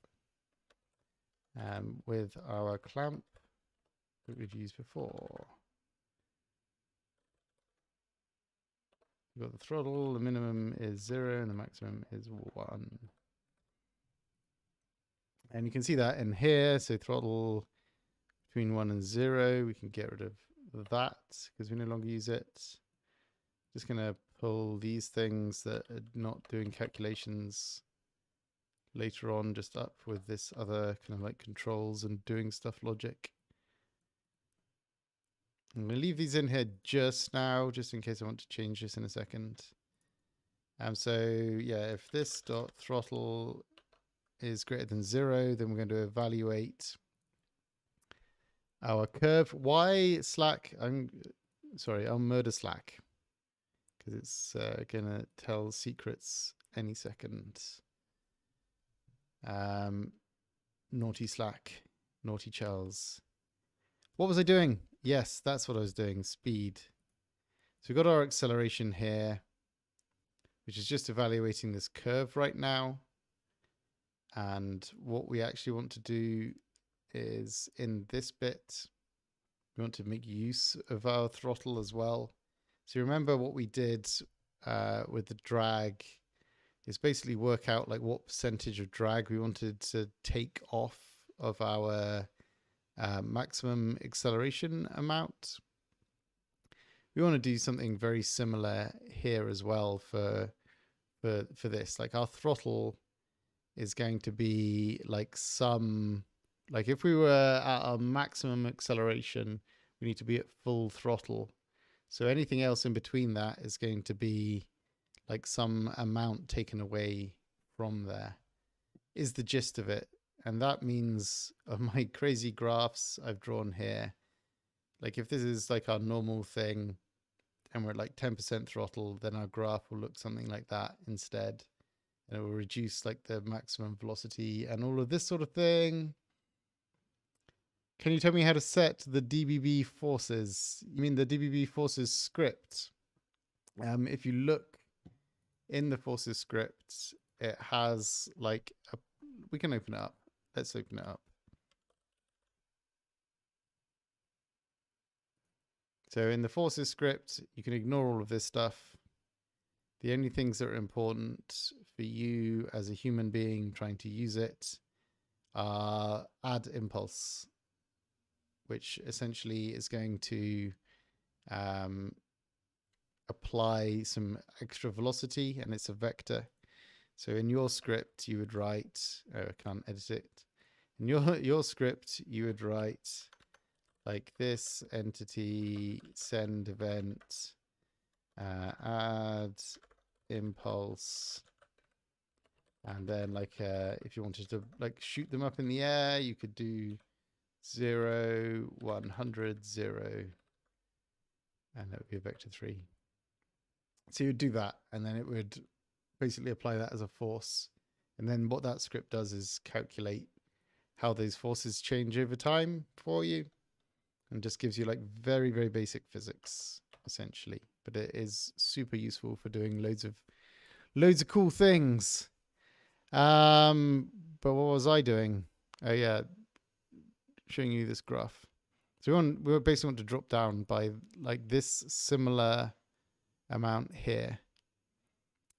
with our clamp that we've used before. We've got the throttle, the minimum is 0 and the maximum is 1. And you can see that in here. So throttle between 1 and 0, we can get rid of that because we no longer use it. Just going to pull these things that are not doing calculations later on just up with this other kind of like controls and doing stuff logic. I'm going to leave these in here just now, just in case I want to change this in a second. So yeah, if this dot throttle is greater than 0, then we're going to evaluate our curve. Why slack? I'll murder slack because it's going to tell secrets any second. Naughty slack, naughty Charles. What was I doing? Yes, that's what I was doing, speed. So we've got our acceleration here, which is just evaluating this curve right now. And what we actually want to do is in this bit, we want to make use of our throttle as well. So remember what we did with the drag is basically work out like what percentage of drag we wanted to take off of our maximum acceleration amount. We want to do something very similar here as well for this. Like our throttle is going to be like like if we were at our maximum acceleration, we need to be at full throttle. So anything else in between that is going to be like some amount taken away from there, is the gist of it. And that means of my crazy graphs I've drawn here, like if this is like our normal thing and we're at like 10% throttle, then our graph will look something like that instead. And it will reduce like the maximum velocity and all of this sort of thing. Can you tell me how to set the DBB forces? You mean the DBB forces script? If you look in the forces script, it has like we can open it up. Let's open it up. So in the forces script, you can ignore all of this stuff. The only things that are important for you as a human being trying to use it are add impulse, which essentially is going to apply some extra velocity, and it's a vector. So in your script, you would write, oh, I can't edit it. In your script, you would write like this entity send event add impulse, and then like if you wanted to like shoot them up in the air, you could do 0, 100, 0, and that would be a vector 3. So you'd do that, and then it would basically apply that as a force. And then what that script does is calculate how those forces change over time for you, and just gives you like very, very basic physics essentially. But it is super useful for doing loads of cool things. But what was I doing? Oh yeah, showing you this graph. So we basically want to drop down by like this similar amount here.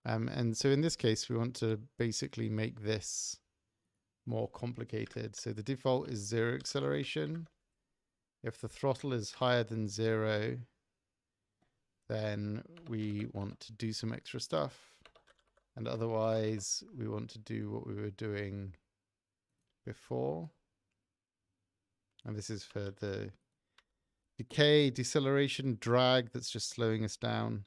And so in this case, we want to basically make this more complicated. So the default is 0 acceleration. If the throttle is higher than 0, then we want to do some extra stuff. And otherwise, we want to do what we were doing before. And this is for the decay, deceleration, drag that's just slowing us down.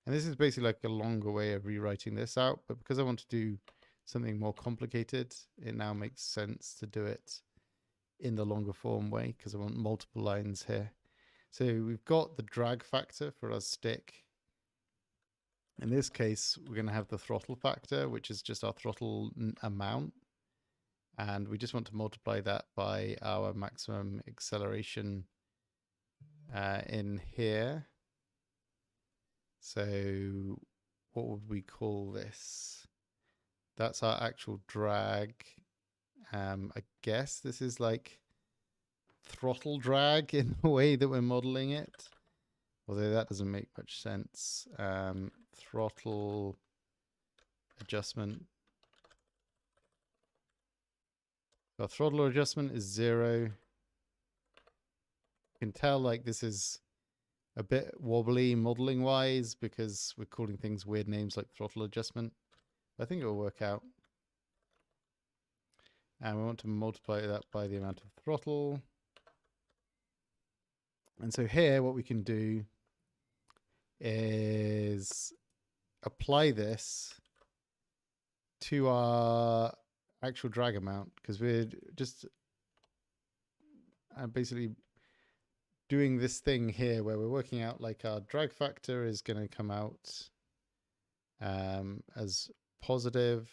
And this is basically like a longer way of rewriting this out, but because I want to do something more complicated, it now makes sense to do it in the longer form way because I want multiple lines here. So we've got the drag factor for our stick. In this case, we're going to have the throttle factor, which is just our throttle amount. And we just want to multiply that by our maximum acceleration in here. So what would we call this? That's our actual drag. I guess this is like throttle drag in the way that we're modeling it. Although that doesn't make much sense. Throttle adjustment. Our throttle adjustment is 0. You can tell like this is a bit wobbly modeling wise because we're calling things weird names like throttle adjustment. But I think it will work out. And we want to multiply that by the amount of throttle. And so here what we can do is apply this to our actual drag amount, because we're just basically doing this thing here where we're working out like our drag factor is going to come out as positive,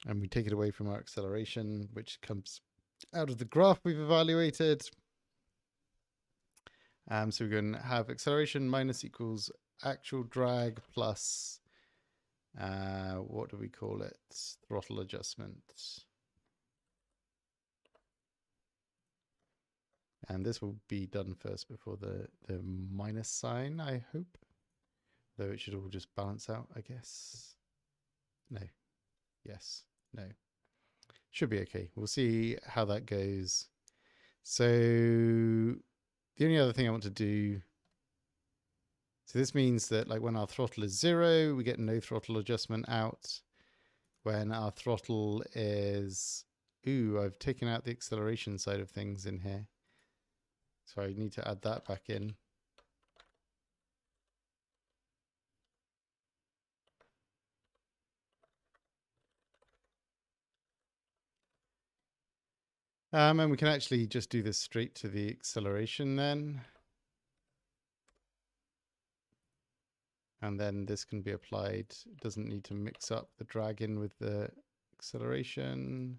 and we take it away from our acceleration, which comes out of the graph we've evaluated. So we're going to have acceleration minus equals actual drag plus what do we call it? Throttle adjustment. And this will be done first before the minus sign, I hope. Though it should all just balance out, I guess. No. Yes. No. Should be okay. We'll see how that goes. So the only other thing I want to do, so this means that like when our throttle is 0, we get no throttle adjustment out. When our throttle is, I've taken out the acceleration side of things in here. So I need to add that back in. And we can actually just do this straight to the acceleration then. And then this can be applied. It doesn't need to mix up the drag in with the acceleration.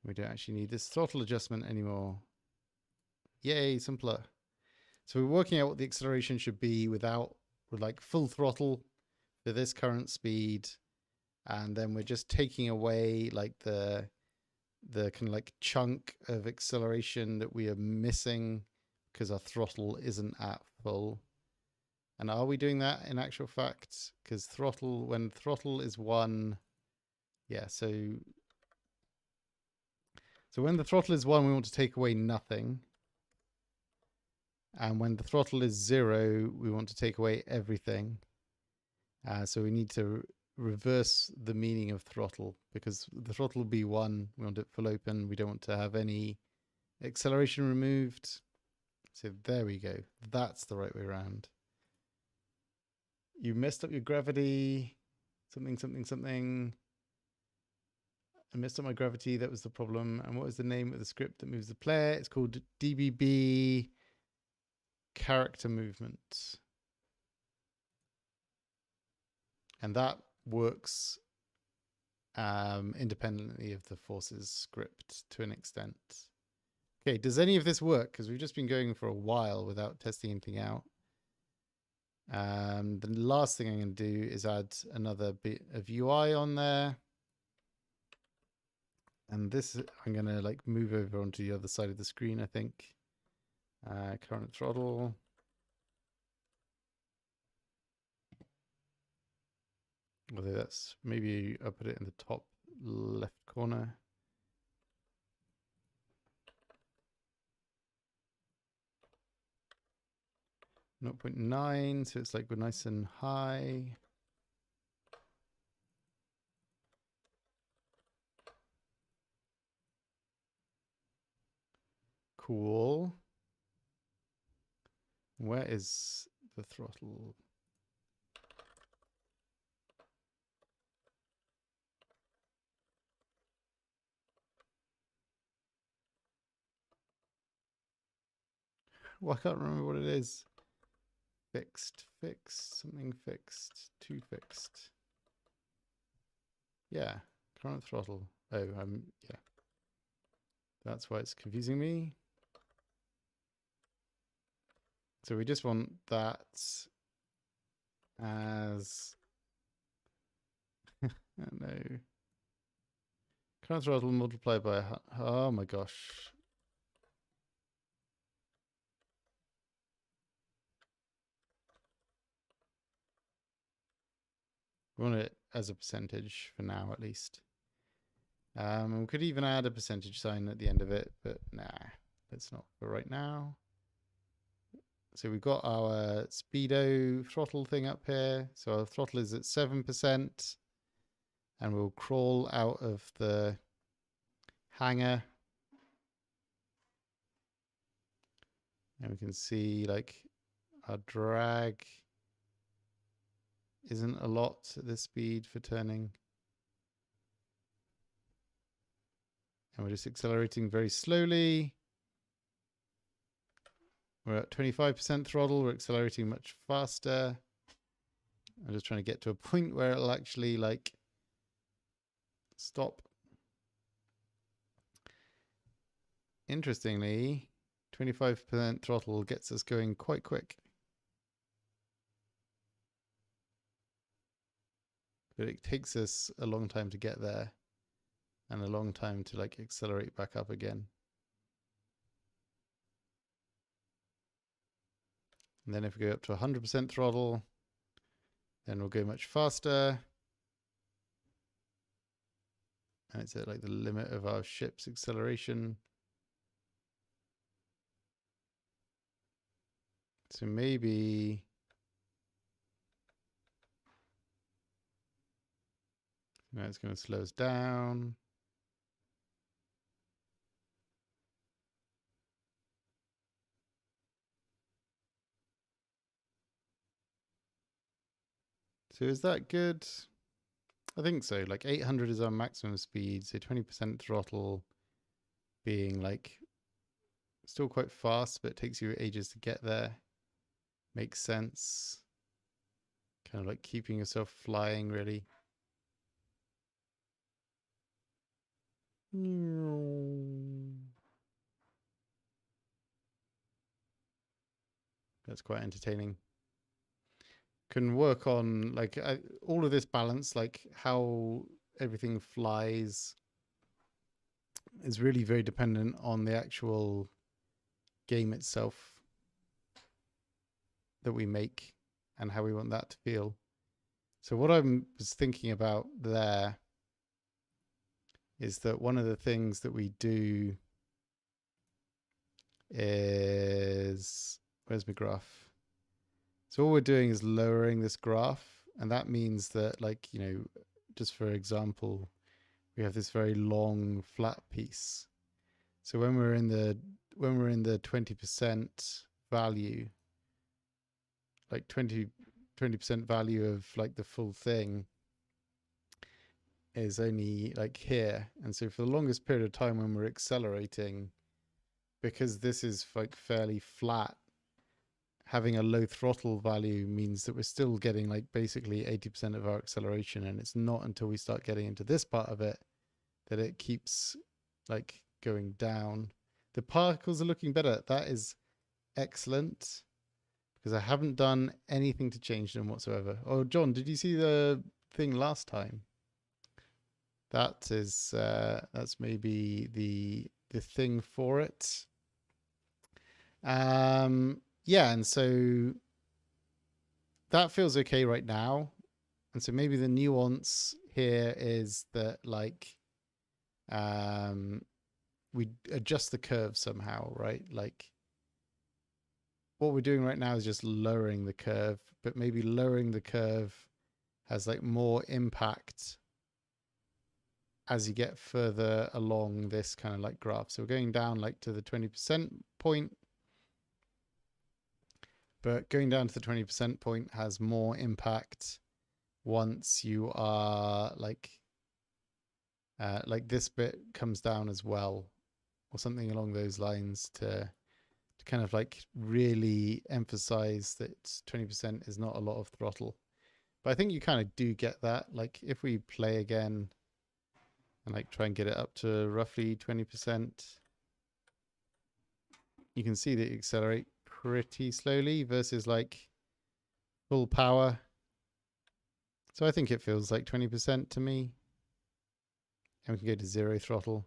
We don't actually need this throttle adjustment anymore. Yay, simpler. So we're working out what the acceleration should be without with like full throttle for this current speed, and then we're just taking away like the kind of like chunk of acceleration that we are missing because our throttle isn't at full. And are we doing that in actual fact? Because throttle, when throttle is 1, yeah, so when the throttle is 1, we want to take away nothing. And when the throttle is 0, we want to take away everything. So we need to reverse the meaning of throttle, because the throttle will be 1, we want it full open, we don't want to have any acceleration removed. So there we go. That's the right way around. You messed up your gravity, something. I messed up my gravity, that was the problem. And what was the name of the script that moves the player? It's called DBB character movement. And that works independently of the forces script to an extent. Okay, does any of this work? Because we've just been going for a while without testing anything out. The last thing I'm going to do is add another bit of UI on there. And this, I'm going to like move over onto the other side of the screen, I think. Current throttle. Although that's, maybe I'll put it in the top left corner. .9, so it's like we're nice and high. Cool. Where is the throttle? Well, I can't remember what it is. Fixed, something fixed, too fixed. Yeah, current throttle. Oh, yeah. That's why it's confusing me. So we just want that as, no. Current throttle multiplied by, oh my gosh. We want it as a percentage for now, at least. We could even add a percentage sign at the end of it, but nah, let's not for right now. So we've got our speedo throttle thing up here. So our throttle is at 7%, and we'll crawl out of the hangar. And we can see like our drag isn't a lot at this speed for turning. And we're just accelerating very slowly. We're at 25% throttle. We're accelerating much faster. I'm just trying to get to a point where it'll actually like stop. Interestingly, 25% throttle gets us going quite quick. But it takes us a long time to get there, and a long time to like accelerate back up again. And then if we go up to 100% throttle, then we'll go much faster. And it's at like the limit of our ship's acceleration. So maybe now it's going to slow us down. So is that good? I think so. Like 800 is our maximum speed. So 20% throttle being like still quite fast, but it takes you ages to get there. Makes sense. Kind of like keeping yourself flying, really. That's quite entertaining. can work on like all of this balance, like how everything flies is really very dependent on the actual game itself that we make and how we want that to feel. So what I was thinking about there is that one of the things that we do is, where's my graph? So all we're doing is lowering this graph, and that means that, like, you know, just for example, we have this very long flat piece. So when we're in the 20% value, like 20% value of like the full thing is only like here. And so for the longest period of time when we're accelerating, because this is like fairly flat, having a low throttle value means that we're still getting like basically 80% of our acceleration. And it's not until we start getting into this part of it that it keeps like going down. The particles are looking better. That is excellent, because I haven't done anything to change them whatsoever. Oh, John, did you see the thing last time? That is that's maybe the thing for it. Yeah, and so that feels okay right now. And so maybe the nuance here is that like we adjust the curve somehow, right? Like what we're doing right now is just lowering the curve, but maybe lowering the curve has like more impact as you get further along this kind of like graph. So we're going down like to the 20% point, but going down to the 20% point has more impact once you are like this bit comes down as well, or something along those lines, to kind of like really emphasize that 20% is not a lot of throttle. But I think you kind of do get that. Like if we play again and like try and get it up to roughly 20%, you can see that you accelerate pretty slowly versus like full power. So I think it feels like 20% to me. And we can go to 0 throttle.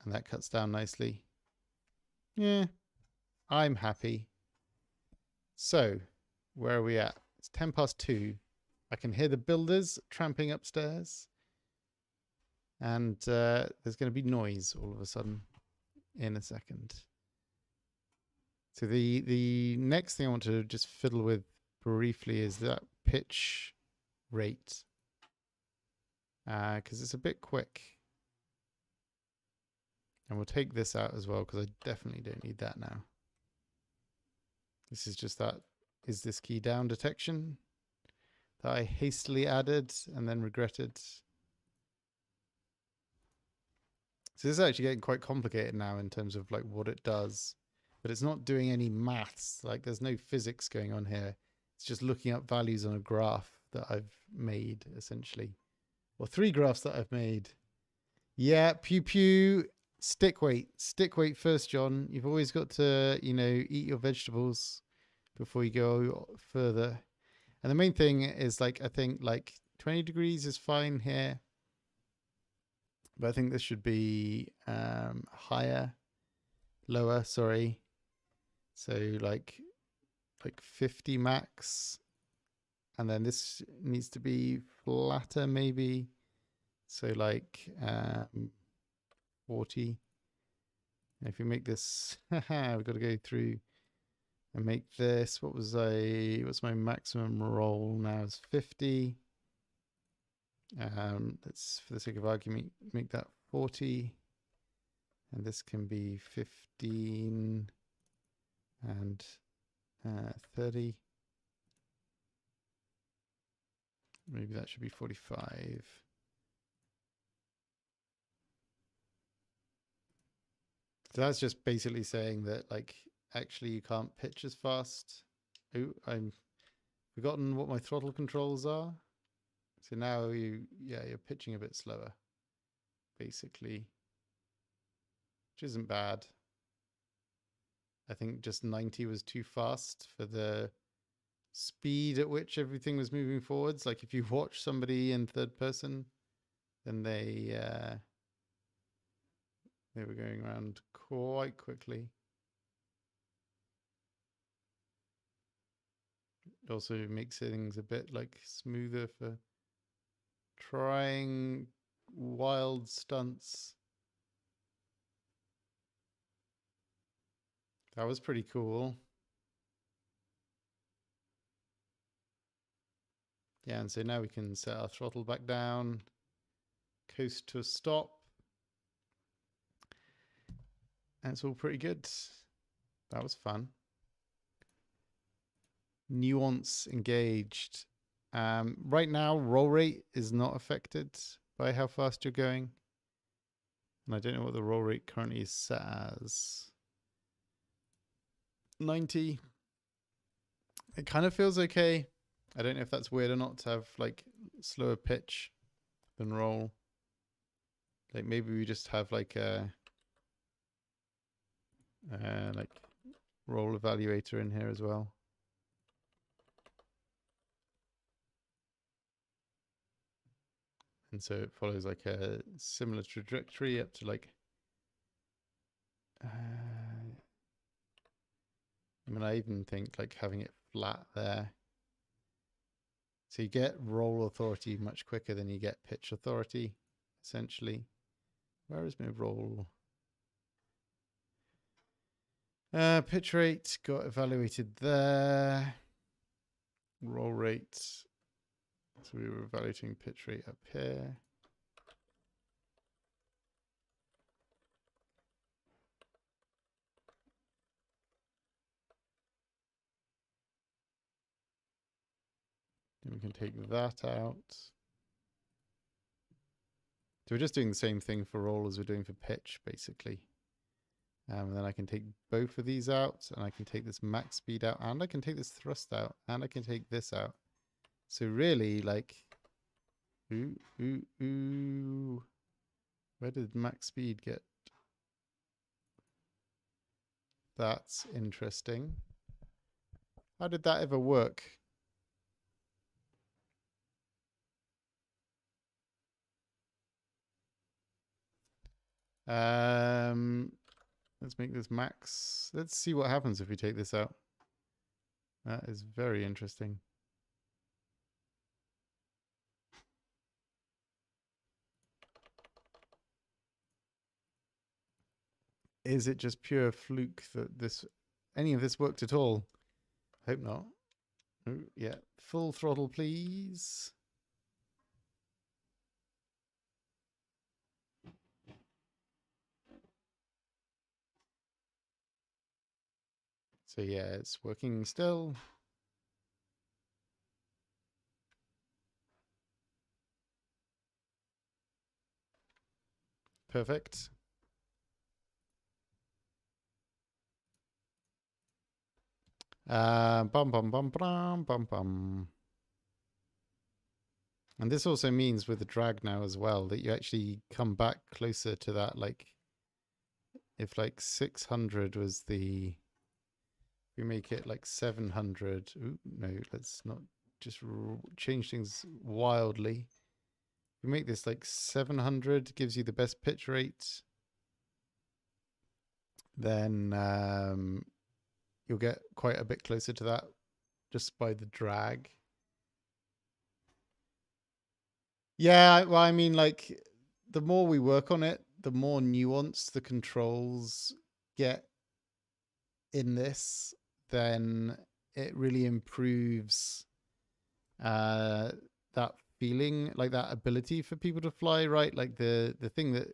And that cuts down nicely. Yeah, I'm happy. So where are we at? It's 2:10. I can hear the builders tramping upstairs. And there's going to be noise all of a sudden in a second. So the next thing I want to just fiddle with briefly is that pitch rate, because it's a bit quick. And we'll take this out as well, because I definitely don't need that now. This is just that is this key down detection that I hastily added and then regretted. So this is actually getting quite complicated now in terms of like what it does, but it's not doing any maths. Like there's no physics going on here. It's just looking up values on a graph that I've made, essentially, or 3 graphs that I've made. Yeah, PEWPEW, stick weight first, John. You've always got to, you know, eat your vegetables before you go further. And the main thing is like, I think like 20 degrees is fine here. But I think this should be lower, sorry. So like 50 max. And then this needs to be flatter maybe. So like 40. And if you make this, we've got to go through and make this, what's my maximum roll now is 50. Let's, for the sake of argument, make that 40, and this can be 15 and 30. Maybe that should be 45. So that's just basically saying that like actually you can't pitch as fast. Oh, I've forgotten what my throttle controls are. So now you're pitching a bit slower, basically, which isn't bad. I think just 90 was too fast for the speed at which everything was moving forwards. Like if you watch somebody in third person, then they were going around quite quickly. It also makes things a bit like smoother for trying wild stunts. That was pretty cool. Yeah, and so now we can set our throttle back down, coast to a stop. And it's all pretty good. That was fun. Nuance engaged. Right now, roll rate is not affected by how fast you're going. And I don't know what the roll rate currently is set as. 90. It kind of feels okay. I don't know if that's weird or not to have like slower pitch than roll. Like maybe we just have like a like roll evaluator in here as well. And so it follows like a similar trajectory up to like I mean, I even think like having it flat there. So you get roll authority much quicker than you get pitch authority, essentially. Where is my roll? Pitch rate got evaluated there. Roll rate. So we were evaluating pitch rate up here. And we can take that out. So we're just doing the same thing for roll as we're doing for pitch, basically. And then I can take both of these out, and I can take this max speed out, and I can take this thrust out, and I can take this out. So really, like, where did max speed get? That's interesting. How did that ever work? Let's make this max. Let's see what happens if we take this out. That is very interesting. Is it just pure fluke that any of this worked at all? Hope not. Oh, yeah, full throttle, please. So yeah, it's working still. Perfect. Bum bum bum bum bum bum. And this also means with the drag now as well that you actually come back closer to that, like if like 600 was the, we make it like 700. Ooh, no, let's not just change things wildly. We make this like 700, gives you the best pitch rate. Then you'll get quite a bit closer to that just by the drag. Yeah, well, I mean, like, the more we work on it, the more nuanced the controls get in this, then it really improves that feeling, like that ability for people to fly, right? Like the thing that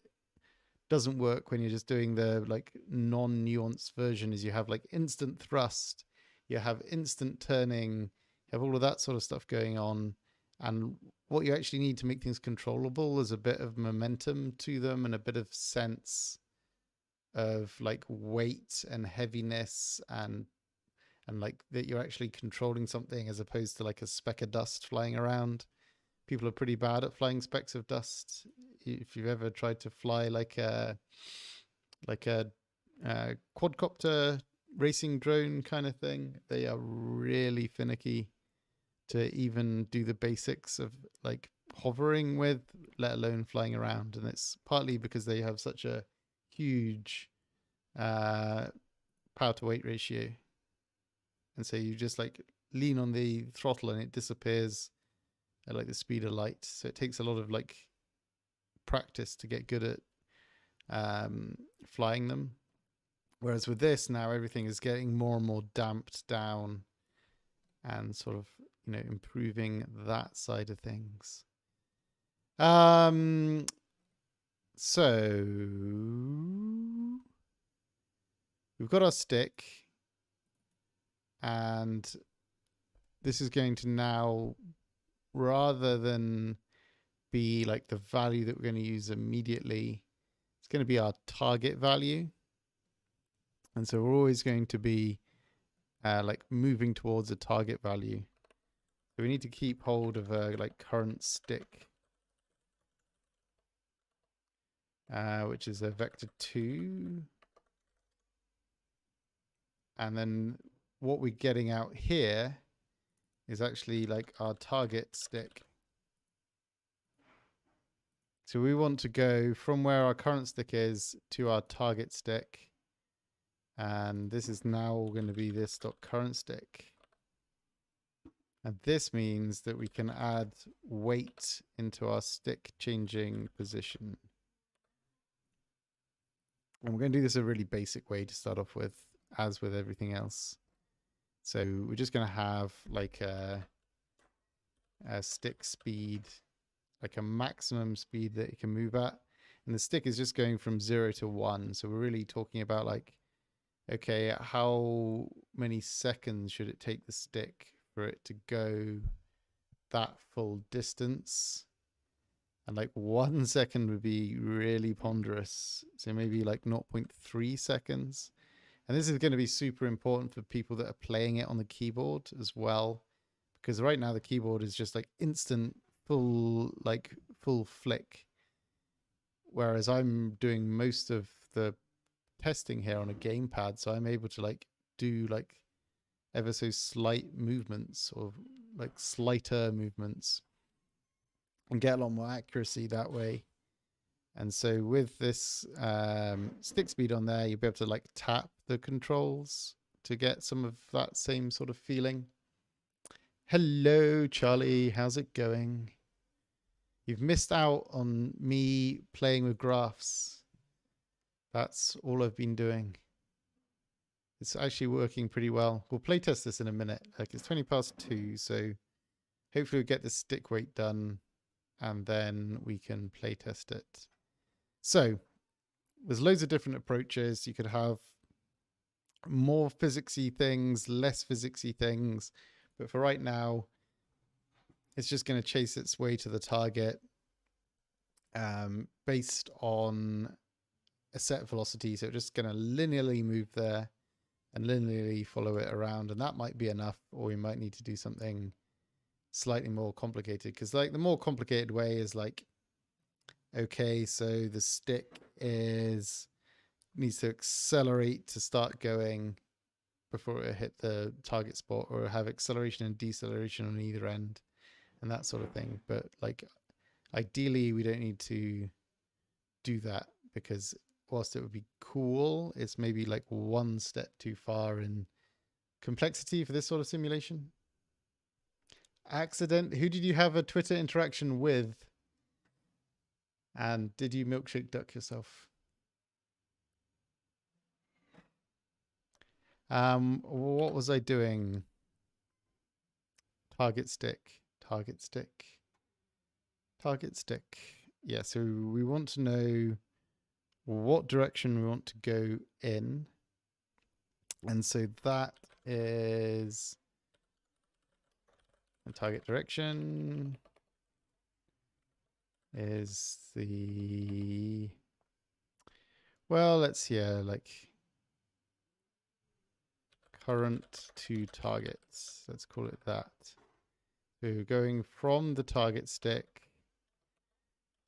doesn't work when you're just doing the like non-nuanced version is you have like instant thrust, you have instant turning, you have all of that sort of stuff going on. And what you actually need to make things controllable is a bit of momentum to them and a bit of sense of like weight and heaviness and like that you're actually controlling something as opposed to like a speck of dust flying around. People are pretty bad at flying specks of dust. If you've ever tried to fly like a quadcopter, racing drone kind of thing. They are really finicky to even do the basics of like hovering with, let alone flying around. And it's partly because they have such a huge power to weight ratio. And so you just like lean on the throttle and it disappears at like the speed of light. So it takes a lot of like practice to get good at flying them. Whereas with this now, everything is getting more and more damped down and sort of, you know, improving that side of things. So we've got our stick, and this is going to now, rather than be like the value that we're going to use immediately, it's going to be our target value. And so we're always going to be like moving towards a target value. So we need to keep hold of a like current stick, which is a vector 2. And then what we're getting out here is actually like our target stick. So we want to go from where our current stick is to our target stick. And this is now going to be this .current stick. And this means that we can add weight into our stick changing position. And we're going to do this a really basic way to start off with, as with everything else. So we're just going to have like a stick speed, like a maximum speed that it can move at. And the stick is just going from 0 to 1. So we're really talking about like, okay, how many seconds should it take the stick for it to go that full distance? And like 1 second would be really ponderous. So maybe like 0.3 seconds. And this is going to be super important for people that are playing it on the keyboard as well. Because right now the keyboard is just like instant full flick. Whereas I'm doing most of the testing here on a gamepad, so I'm able to like do like ever so slight movements or like slighter movements and get a lot more accuracy that way. And so with this stick speed on there, you'll be able to like tap the controls to get some of that same sort of feeling. Hello, Charlie. How's it going? You've missed out on me playing with graphs. That's all I've been doing. It's actually working pretty well. We'll playtest this in a minute. Like it's 2:20, so hopefully we'll get the stick weight done and then we can playtest it. So there's loads of different approaches. You could have more physicsy things, less physicsy things, but for right now, it's just going to chase its way to the target based on a set velocity. So it's just going to linearly move there and linearly follow it around. And that might be enough, or we might need to do something slightly more complicated. Because like the more complicated way is like, okay, so the stick needs to accelerate to start going before it hit the target spot, or have acceleration and deceleration on either end and that sort of thing. But like ideally we don't need to do that, because whilst it would be cool, it's maybe like one step too far in complexity for this sort of simulation. Accident. Who did you have a Twitter interaction with? And did you milkshake duck yourself? What was I doing? Target stick. Target stick. Target stick. Yeah, so we want to know what direction we want to go in. And so that is the target direction is the, well, let's see, like current to targets. Let's call it that. So going from the target stick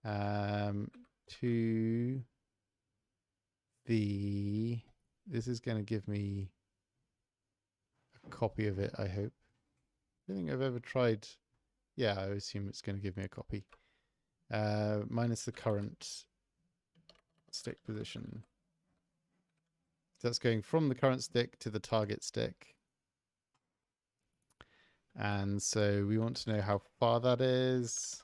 to the, this is going to give me copy of it, I hope. I don't think I've ever tried. Yeah, I assume it's going to give me a copy. Minus the current stick position. So that's going from the current stick to the target stick. And so we want to know how far that is.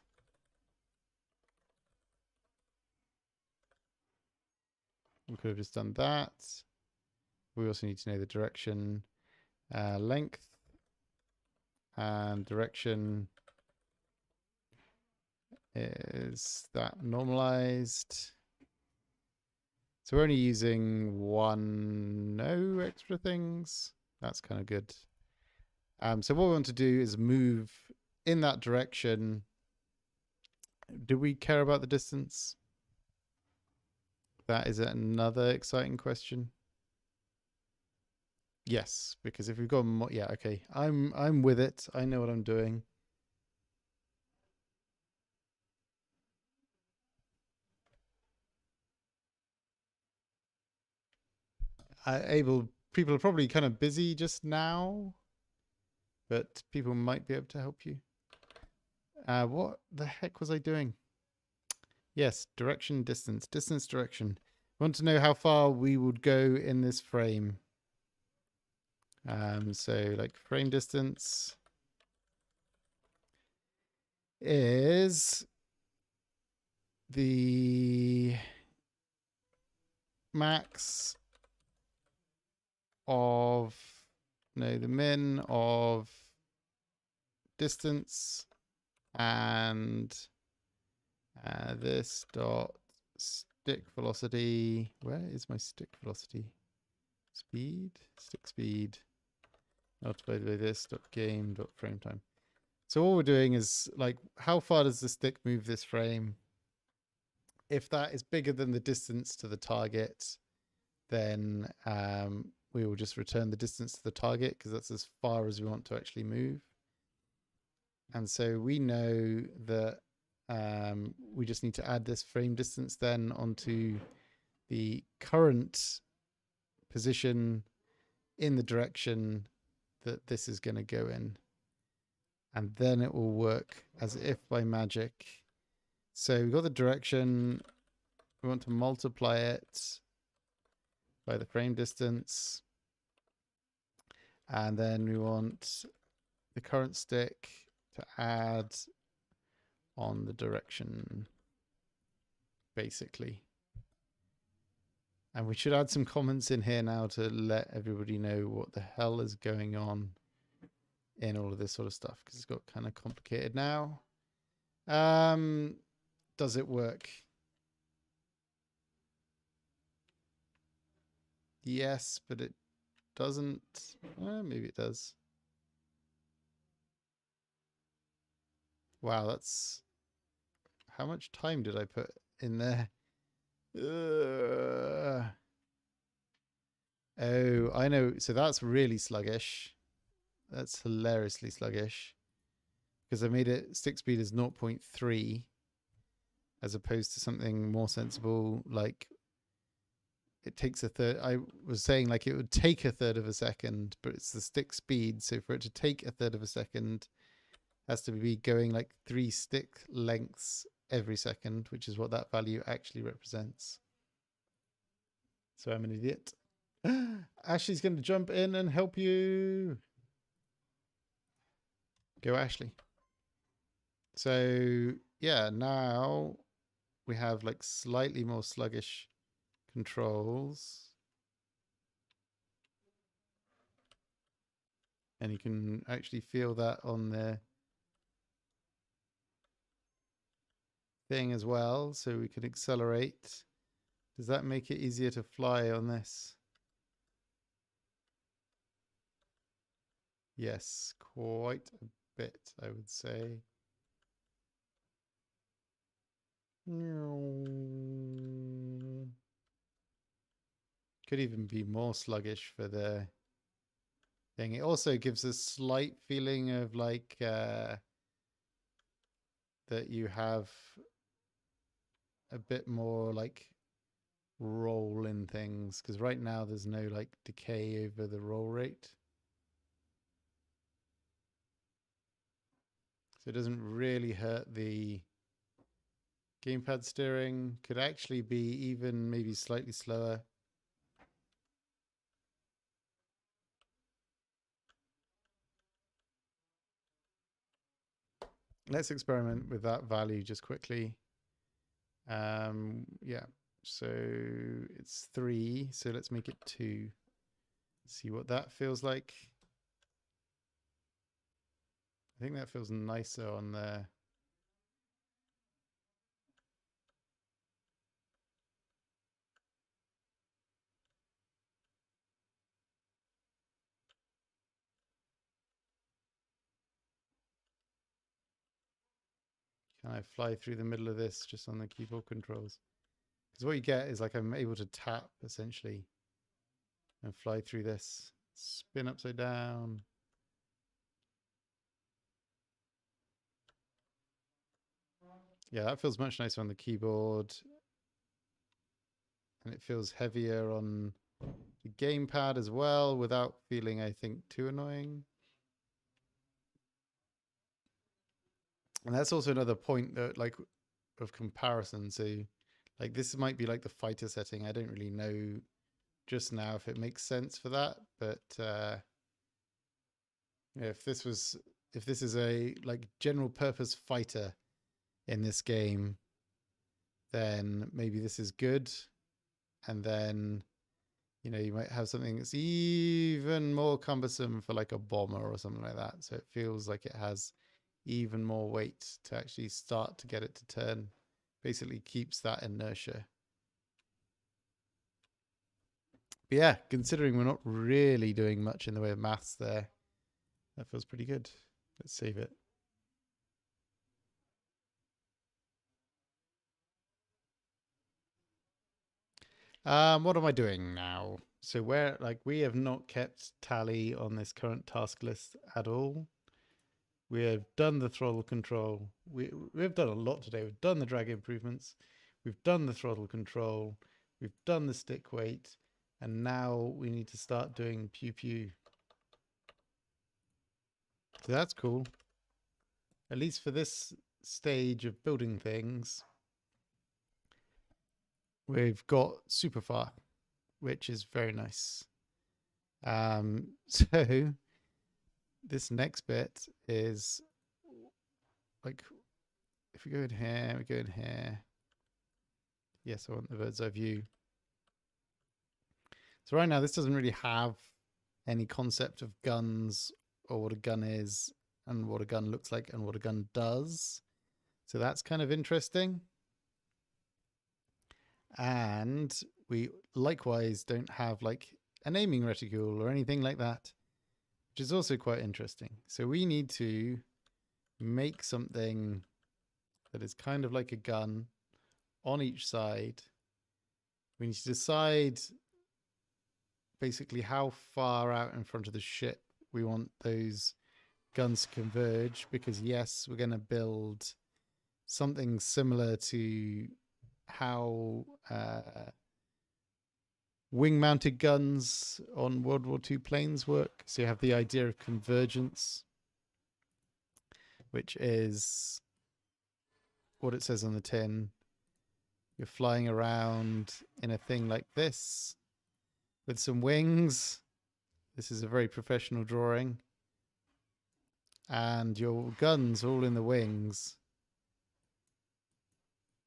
We could have just done that. We also need to know the direction, length, and direction. Is that normalized? So we're only using no extra things. That's kind of good. So what we want to do is move in that direction. Do we care about the distance? That is another exciting question. Yes, because if we've got yeah, okay. I'm with it. I know what I'm doing. People are probably kind of busy just now, but people might be able to help you. What the heck was I doing? Yes, direction, distance, direction. I want to know how far we would go in this frame. So like frame distance is the max of, no, the min of distance and this dot stick velocity. Where is my stick velocity? Speed, stick speed, multiplied by this dot game dot frame time. So all we're doing is like, how far does the stick move this frame? If that is bigger than the distance to the target, then we will just return the distance to the target because that's as far as we want to actually move. And so we know that we just need to add this frame distance then onto the current position in the direction that this is going to go in. And then it will work as if by magic. So we've got the direction. We want to multiply it by the frame distance. And then we want the current stick to add on the direction, basically. And we should add some comments in here now to let everybody know what the hell is going on in all of this sort of stuff, because it's got kind of complicated now. Does it work? Yes, but it doesn't. Maybe it does. Wow, that's... How much time did I put in there? Oh, I know. So that's really sluggish. That's hilariously sluggish. Because I made it stick speed is 0.3 as opposed to something more sensible, like it takes a third. I was saying like it would take a third of a second, but it's the stick speed. So for it to take a third of a second, it has to be going like 3 stick lengths every second, which is what that value actually represents. So I'm an idiot. Ashley's going to jump in and help you. Go, Ashley. So yeah, now we have like slightly more sluggish controls. And you can actually feel that on the thing as well. So we can accelerate. Does that make it easier to fly on this? Yes, quite a bit, I would say. Could even be more sluggish for the thing. It also gives a slight feeling of like that you have a bit more like roll in things, because right now there's no like decay over the roll rate. So it doesn't really hurt the gamepad steering. Could actually be even maybe slightly slower. Let's experiment with that value just quickly. Yeah, so it's 3, so let's make it 2. See what that feels like. I think that feels nicer on there. Can I fly through the middle of this just on the keyboard controls? Because what you get is like I'm able to tap essentially and fly through this. Spin upside down. Yeah, that feels much nicer on the keyboard. And it feels heavier on the gamepad as well without feeling, I think, too annoying. And that's also another point that, like, of comparison. So, like, this might be like the fighter setting. I don't really know just now if it makes sense for that, but yeah, if this is a like general purpose fighter in this game, then maybe this is good. And then, you know, you might have something that's even more cumbersome for like a bomber or something like that. So it feels like it has even more weight to actually start to get it to turn. Basically keeps that inertia. But yeah, considering we're not really doing much in the way of maths there, that feels pretty good. Let's save it. What am I doing now? So we have not kept tally on this current task list at all. We have done the throttle control. We've done a lot today. We've done the drag improvements. We've done the throttle control. We've done the stick weight. And now we need to start doing PEWPEW. So that's cool. At least for this stage of building things, we've got super far, which is very nice. So this next bit is like, if we go in here, we go in here. Yes, I want the bird's eye view. So right now, this doesn't really have any concept of guns or what a gun is and what a gun looks like and what a gun does. So that's kind of interesting. And we likewise don't have like an aiming reticule or anything like that, which is also quite interesting. So we need to make something that is kind of like a gun on each side. We need to decide basically how far out in front of the ship we want those guns to converge, because yes, we're going to build something similar to how wing-mounted guns on World War II planes work. So you have the idea of convergence, which is what it says on the tin. You're flying around in a thing like this with some wings. This is a very professional drawing. And your guns are all in the wings.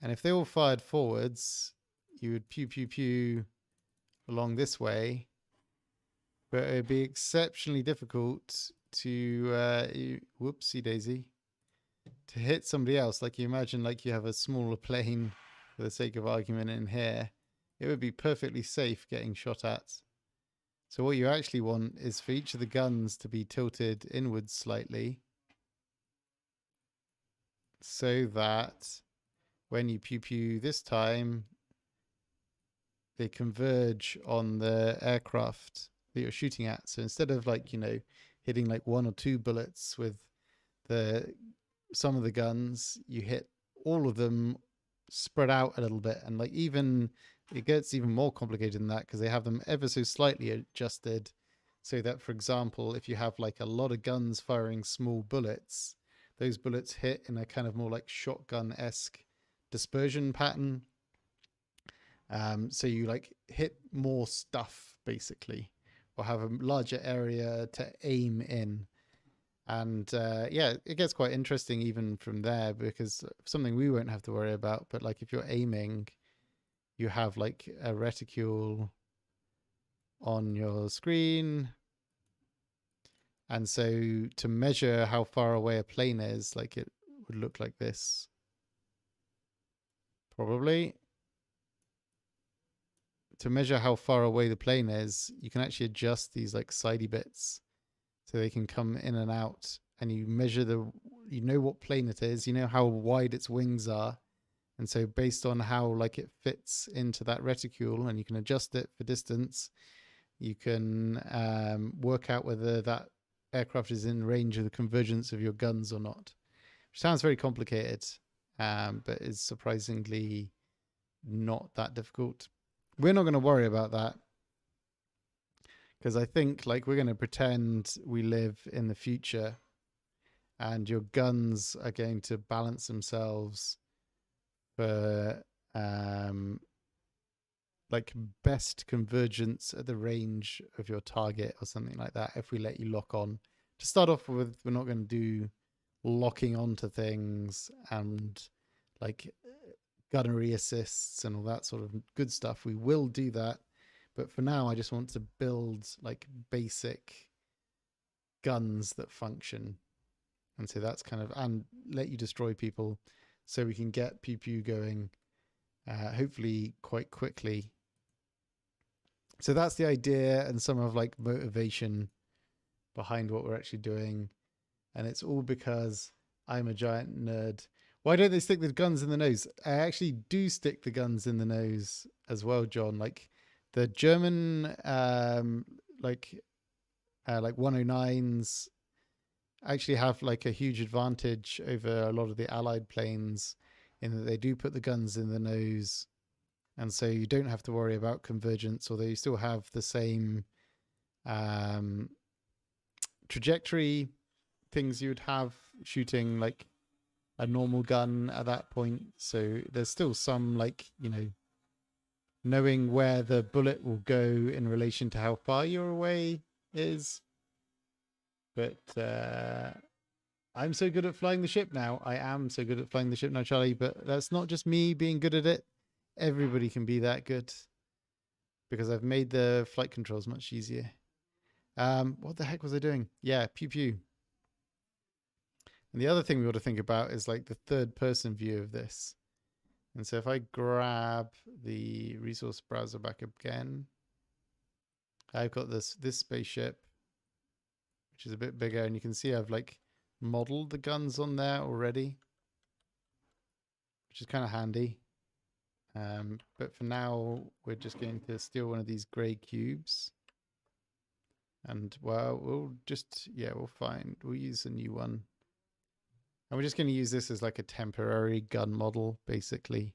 And if they all fired forwards, you would pew, pew, pew along this way. But it would be exceptionally difficult to, whoopsie daisy, to hit somebody else. Like you imagine like you have a smaller plane, for the sake of argument, in here. It would be perfectly safe getting shot at. So what you actually want is for each of the guns to be tilted inwards slightly, so that when you pew pew this time, they converge on the aircraft that you're shooting at. So instead of like, you know, hitting like 1 or 2 bullets with some of the guns, you hit all of them spread out a little bit. And like even it gets even more complicated than that, because they have them ever so slightly adjusted, so that, for example, if you have like a lot of guns firing small bullets, those bullets hit in a kind of more like shotgun-esque dispersion pattern. So you like hit more stuff basically, or have a larger area to aim in. And yeah, it gets quite interesting even from there, because something we won't have to worry about, but like if you're aiming, you have like a reticule on your screen. And so to measure how far away a plane is, like it would look like this. Probably. To measure how far away the plane is, you can actually adjust these like sidey bits so they can come in and out, and you measure you know what plane it is, you know how wide its wings are. And so based on how like it fits into that reticule, and you can adjust it for distance, you can work out whether that aircraft is in range of the convergence of your guns or not. Which sounds very complicated, but is surprisingly not that difficult. We're not going to worry about that, because I think like we're going to pretend we live in the future, and your guns are going to balance themselves for like best convergence at the range of your target or something like that. If we let you lock on to start off with, we're not going to do locking onto things and like gunnery assists and all that sort of good stuff. We will do that, but for now I just want to build like basic guns that function. And so that's kind of, and let you destroy people so we can get PEWPEW going hopefully quite quickly. So that's the idea and some of like motivation behind what we're actually doing. And it's all because I'm a giant nerd. Why don't they stick the guns in the nose? I actually do stick the guns in the nose as well, John. Like the German like 109s actually have like a huge advantage over a lot of the Allied planes in that they do put the guns in the nose. And so you don't have to worry about convergence, although you still have the same trajectory things you would have shooting like a normal gun at that point. So there's still some like, you know, knowing where the bullet will go in relation to how far you're away is. But I'm so good at flying the ship now. I am so good at flying the ship now, Charlie, but that's not just me being good at it. Everybody can be that good, because I've made the flight controls much easier. What the heck was I doing? Yeah, PEWPEW. And the other thing we ought to think about is like the third person view of this. And so if I grab the resource browser back again, I've got this spaceship, which is a bit bigger, and you can see I've like modeled the guns on there already, which is kind of handy. But for now, we're just going to steal one of these gray cubes. And well, we'll use a new one. And we're just going to use this as like a temporary gun model, basically.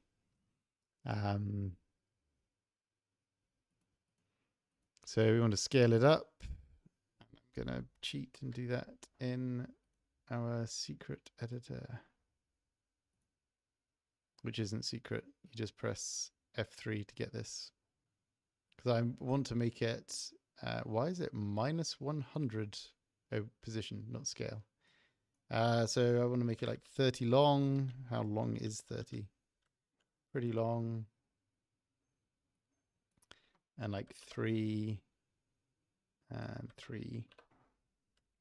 So we want to scale it up. I'm going to cheat and do that in our secret editor, which isn't secret. You just press F3 to get this. Because I want to make it, why is it -100? Oh, position, not scale. So I want to make it like 30 long. How long is 30? Pretty long. And like 3 and 3.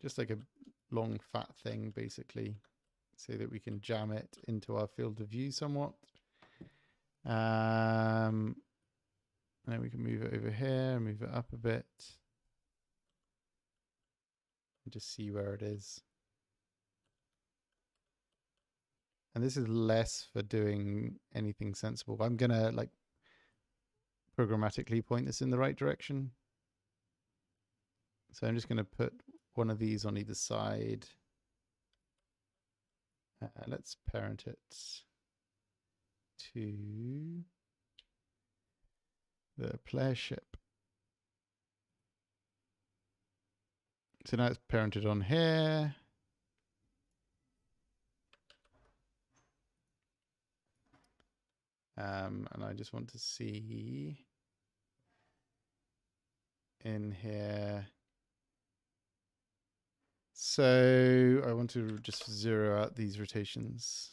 Just like a long fat thing, basically, so that we can jam it into our field of view somewhat. And then we can move it over here, move it up a bit, and just see where it is. And this is less for doing anything sensible. I'm going to like programmatically point this in the right direction. So I'm just going to put one of these on either side. Let's parent it to the player ship. So now it's parented on here. And I just want to see in here. So I want to just zero out these rotations.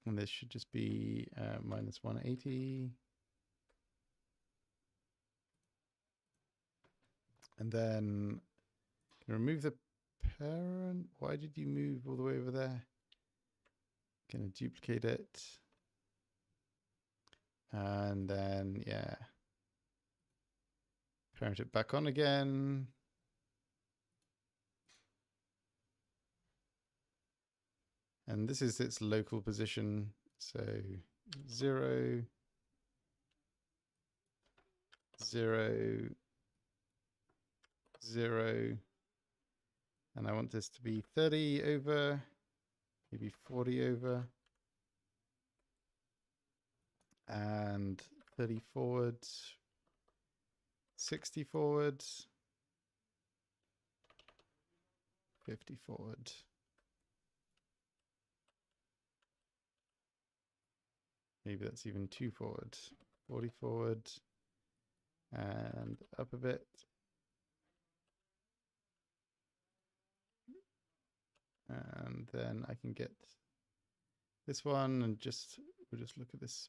And this should just be minus 180. And then remove the parent. Why did you move all the way over there? Gonna duplicate it. And then, yeah. Parent it back on again. And this is its local position. So 0, 0, 0. And I want this to be 30 over, maybe 40 over. And 30 forward, 60 forward, 50 forward. Maybe that's even 2 forward, 40 forward, and up a bit. And then I can get this one and we'll just look at this.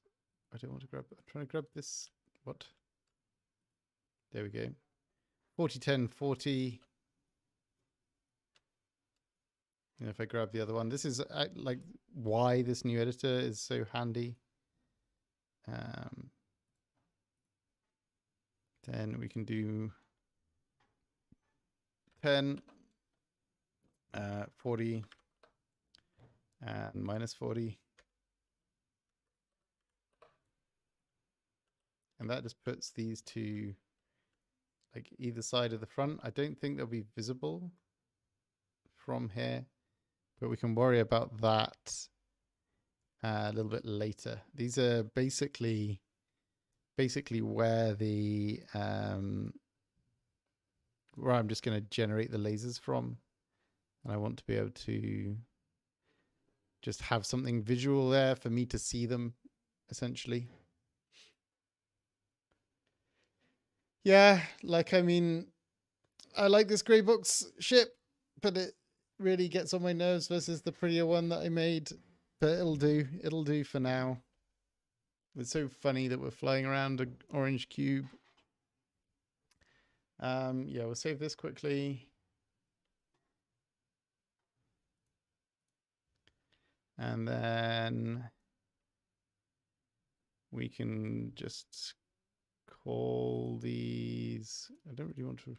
I don't want to grab, I'm trying to grab this. What? There we go. 40, 10, 40. And if I grab the other one, this is like why this new editor is so handy. Then we can do 10, 40, and minus 40. And that just puts these two like either side of the front. I don't think they'll be visible from here, but we can worry about that a little bit later. These are basically where the where I'm just going to generate the lasers from, and I want to be able to just have something visual there for me to see them, essentially. Yeah, like, I mean, I like this Grey Box ship, but it really gets on my nerves versus the prettier one that I made. But it'll do for now. It's so funny that we're flying around an orange cube. Yeah, we'll save this quickly. And then we can just call these, I don't really want to,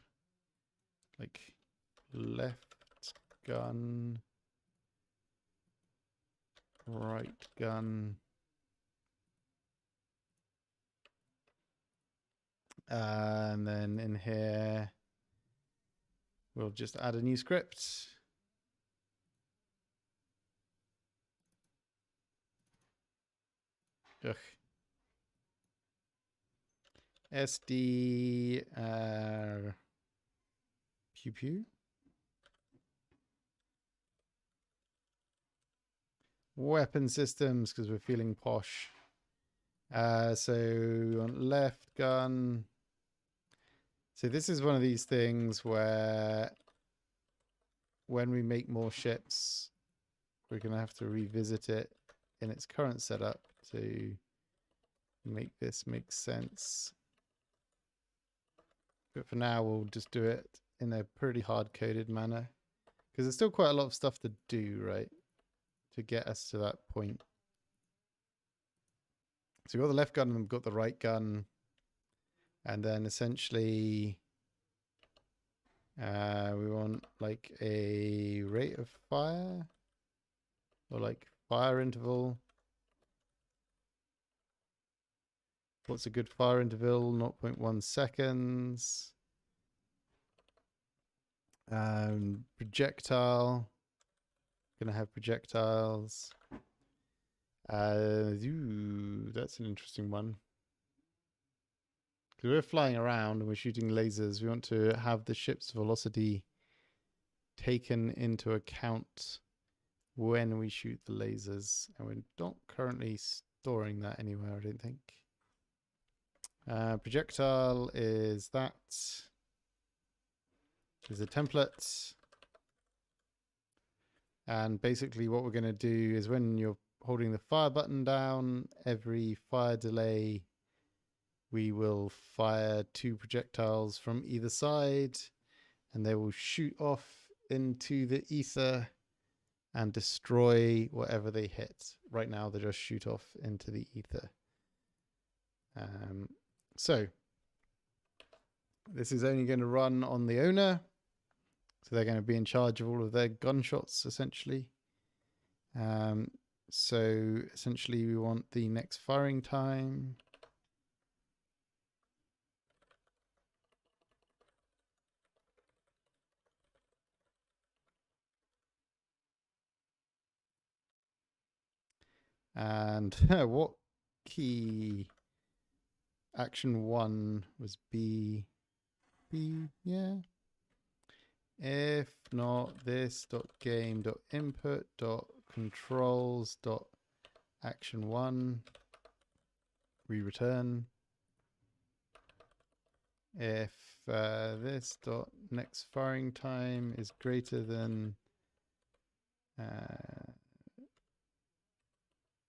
like, left gun, right gun. And then in here, we'll just add a new script. Ugh. SD PEWPEW. Weapon systems, because we're feeling posh. So we want left gun. So this is one of these things where when we make more ships, we're going to have to revisit it in its current setup to make this make sense. But for now, we'll just do it in a pretty hard-coded manner, because there's still quite a lot of stuff to do, right, to get us to that point. So we've got the left gun and we've got the right gun. And then essentially, we want like a rate of fire or like fire interval. What's a good fire interval? 0.1 seconds. Projectile. Gonna have projectiles. That's an interesting one. Because we're flying around and we're shooting lasers, we want to have the ship's velocity taken into account when we shoot the lasers, and we're not currently storing that anywhere, I don't think. Projectile is that. There's a template. And basically what we're going to do is when you're holding the fire button down, every fire delay, we will fire 2 projectiles from either side, and they will shoot off into the ether and destroy whatever they hit. Right now, they just shoot off into the ether. So this is only going to run on the owner. So they're going to be in charge of all of their gunshots, essentially. So essentially, we want the next firing time. And what key? Action 1 was B. B, yeah. If not, this dot game dot input dot controls dot action 1, we return. If this dot next firing time is greater than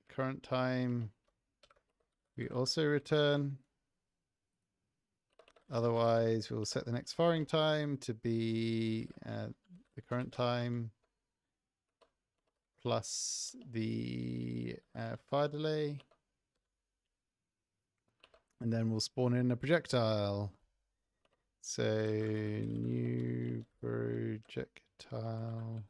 current time, we also return. Otherwise, we'll set the next firing time to be the current time plus the fire delay. And then we'll spawn in a projectile. So new projectile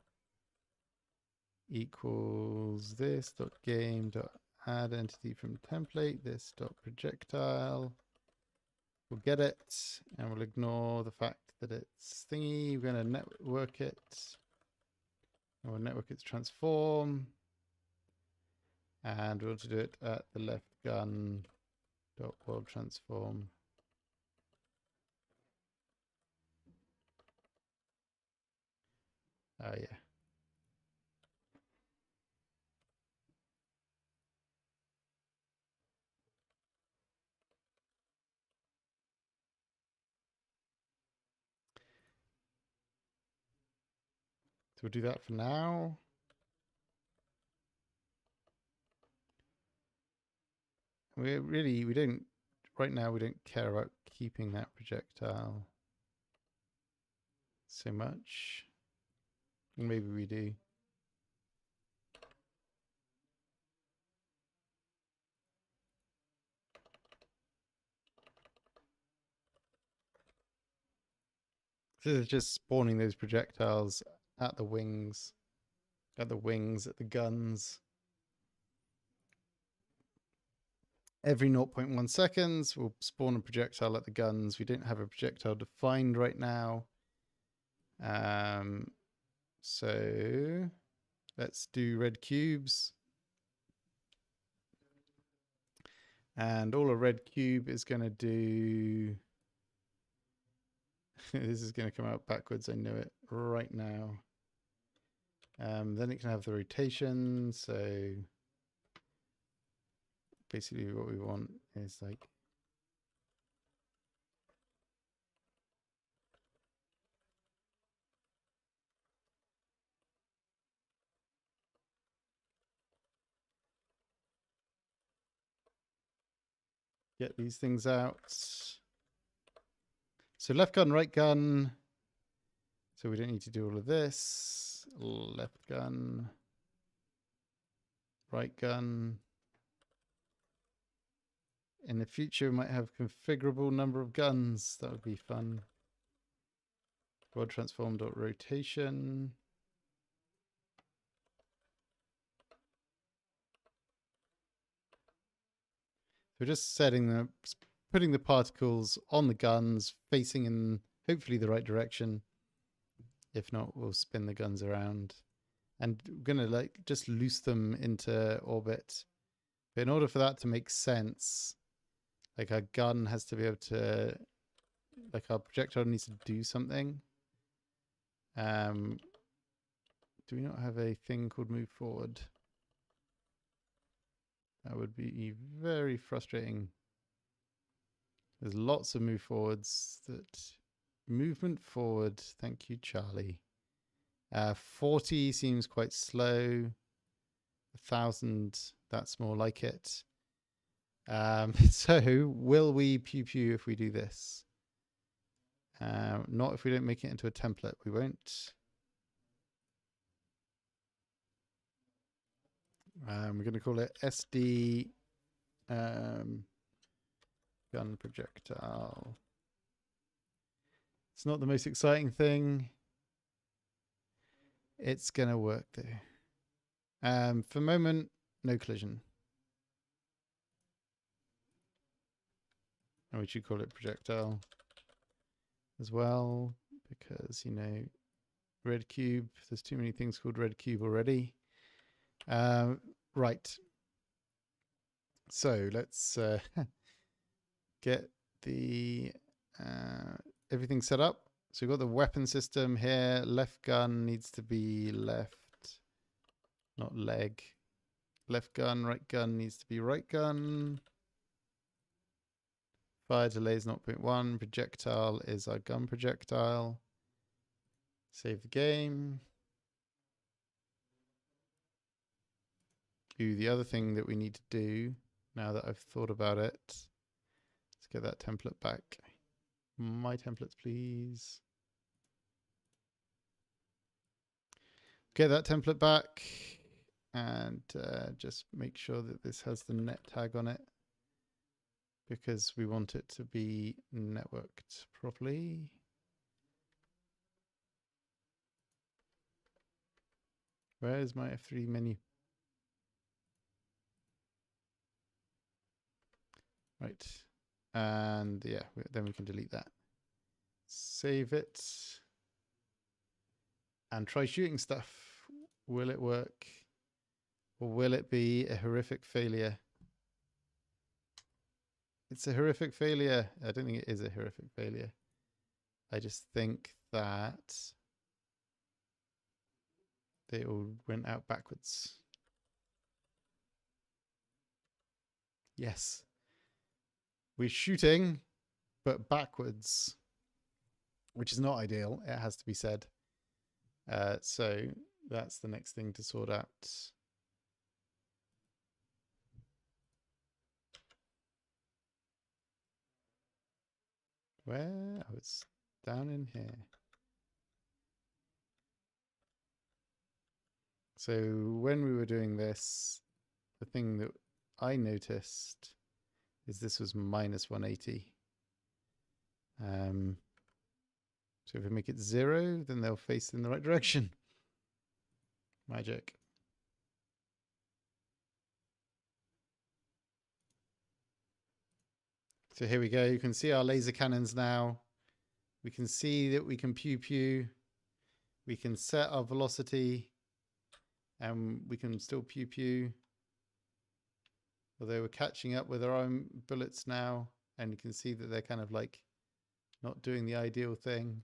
equals this dot game dot add entity from template, this dot projectile. We'll get it, and we'll ignore the fact that it's thingy. We're going to network it. And we'll network its transform. And we'll do it at the left gun dot world transform. Oh yeah. So we'll do that for now. We don't, right now we don't care about keeping that projectile so much. Maybe we do. This is just spawning those projectiles at the wings, at the guns. Every 0.1 seconds, we'll spawn a projectile at the guns. We don't have a projectile defined right now. So let's do red cubes. And all a red cube is going to do... this is going to come out backwards, I know it right now. Then it can have the rotation, so basically what we want is like get these things out. So left gun, right gun. So we don't need to do all of this. Left gun, right gun. In the future, we might have configurable number of guns. That would be fun. World transform dot rotation. We're just setting the, putting the particles on the guns, facing in hopefully the right direction. If not, we'll spin the guns around. And we're gonna like just loose them into orbit. But in order for that to make sense, like our gun has to be able to, like our projectile needs to do something. Do we not have a thing called move forward? That would be very frustrating. There's lots of move forwards. That movement forward. Thank you, Charlie. 40 seems quite slow. 1,000, that's more like it. So will we pew pew if we do this? Not if we don't make it into a template. We won't. We're going to call it SD gun projectile. It's not the most exciting thing. It's going to work though. For the moment, no collision. And we should call it projectile as well, because, you know, red cube, there's too many things called red cube already. Right. So let's get the everything set up. So we've got the weapon system here. Left gun needs to be left, not leg. Left gun, right gun needs to be right gun. Fire delay is 0.1. Projectile is our gun projectile. Save the game. Ooh, the other thing that we need to do, now that I've thought about it, let's get that template back. My templates, please. Get that template back and just make sure that this has the net tag on it, because we want it to be networked properly. Where is my F3 menu? Right. And yeah, then we can delete that. Save it. And try shooting stuff. Will it work? Or will it be a horrific failure? It's a horrific failure. I don't think it is a horrific failure. I just think that they all went out backwards. Yes. We're shooting, but backwards, which is not ideal. It has to be said. So that's the next thing to sort out. Where? Oh, it's down in here. So when we were doing this, the thing that I noticed is this was minus 180. So if we make it 0, then they'll face in the right direction. Magic. So here we go. You can see our laser cannons now. We can see that we can pew pew. We can set our velocity and we can still pew pew. Although we're catching up with our own bullets now, and you can see that they're kind of like not doing the ideal thing.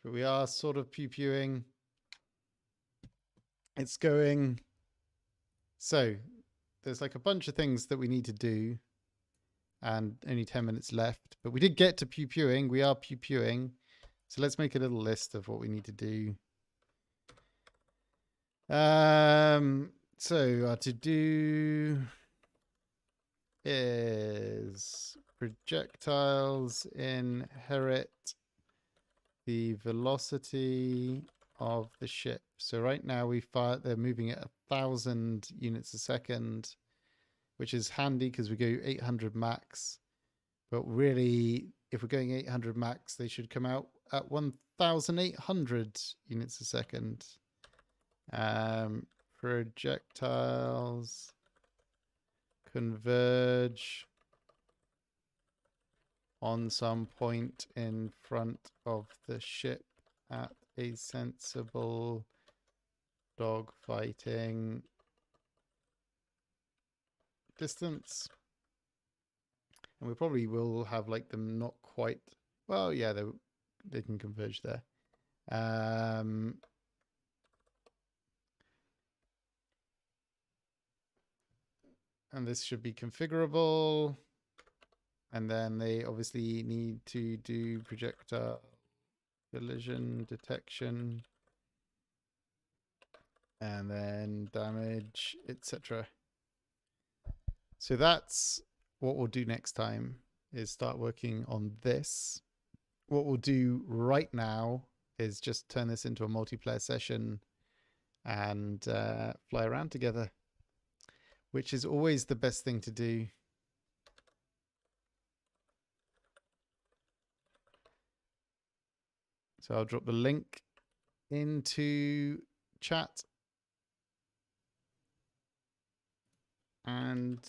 But we are sort of pew pewing. It's going. So there's like a bunch of things that we need to do, and only 10 minutes left. But we did get to pew pewing. We are pew pewing. So let's make a little list of what we need to do. So our to-do is projectiles inherit the velocity of the ship. So right now they're moving at 1,000 units a second, which is handy because we go 800 max. But really, if we're going 800 max, they should come out at 1,800 units a second. Projectiles converge on some point in front of the ship at a sensible dogfighting distance. And we probably will have like them not quite, well, yeah, they're they can converge there. And this should be configurable. And then they obviously need to do projectile collision detection, and then damage, etc. So that's what we'll do next time, is start working on this. What we'll do right now is just turn this into a multiplayer session and fly around together, which is always the best thing to do. So I'll drop the link into chat. And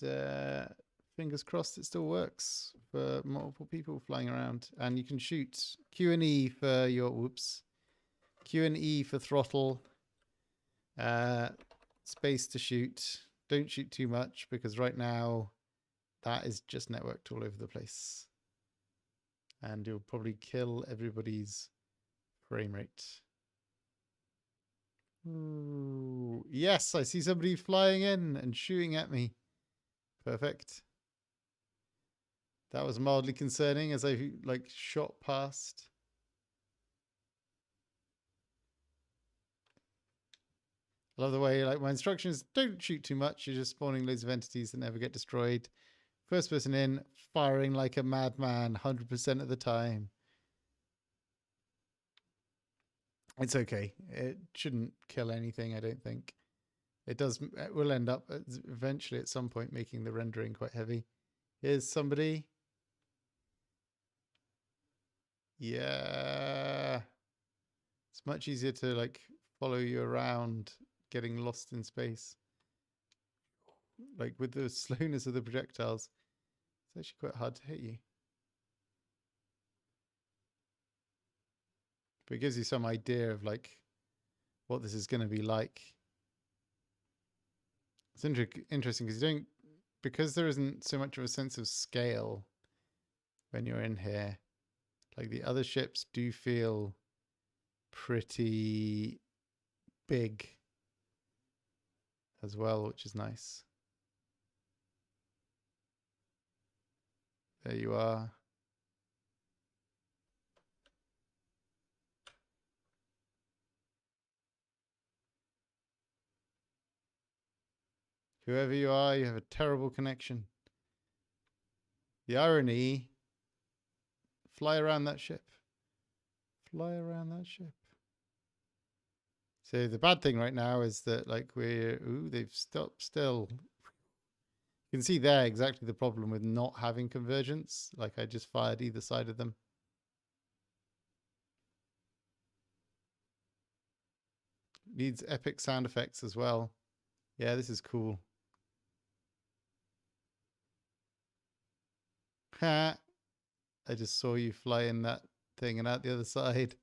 fingers crossed it still works for multiple people flying around. And you can shoot Q and E for your, whoops, Q and E for throttle, space to shoot. Don't shoot too much, because right now that is just networked all over the place. And you'll probably kill everybody's frame rate. Ooh, yes, I see somebody flying in and shooting at me. Perfect. That was mildly concerning as I like shot past. I love the way like my instructions, don't shoot too much. You're just spawning loads of entities that never get destroyed. First person in, firing like a madman 100% of the time. It's okay. It shouldn't kill anything, I don't think. It does. It will end up eventually at some point making the rendering quite heavy. Here's somebody. Yeah. It's much easier to like follow you around, getting lost in space. Like with the slowness of the projectiles, it's actually quite hard to hit you. But it gives you some idea of like what this is going to be like. It's interesting because you don't, because there isn't so much of a sense of scale when you're in here. Like the other ships do feel pretty big as well, which is nice. There you are. Whoever you are, you have a terrible connection. The irony, fly around that ship. Fly around that ship. So the bad thing right now is that like they've stopped still. You can see there exactly the problem with not having convergence. Like I just fired either side of them. Needs epic sound effects as well. Yeah, this is cool. Ha! I just saw you fly in that thing and out the other side.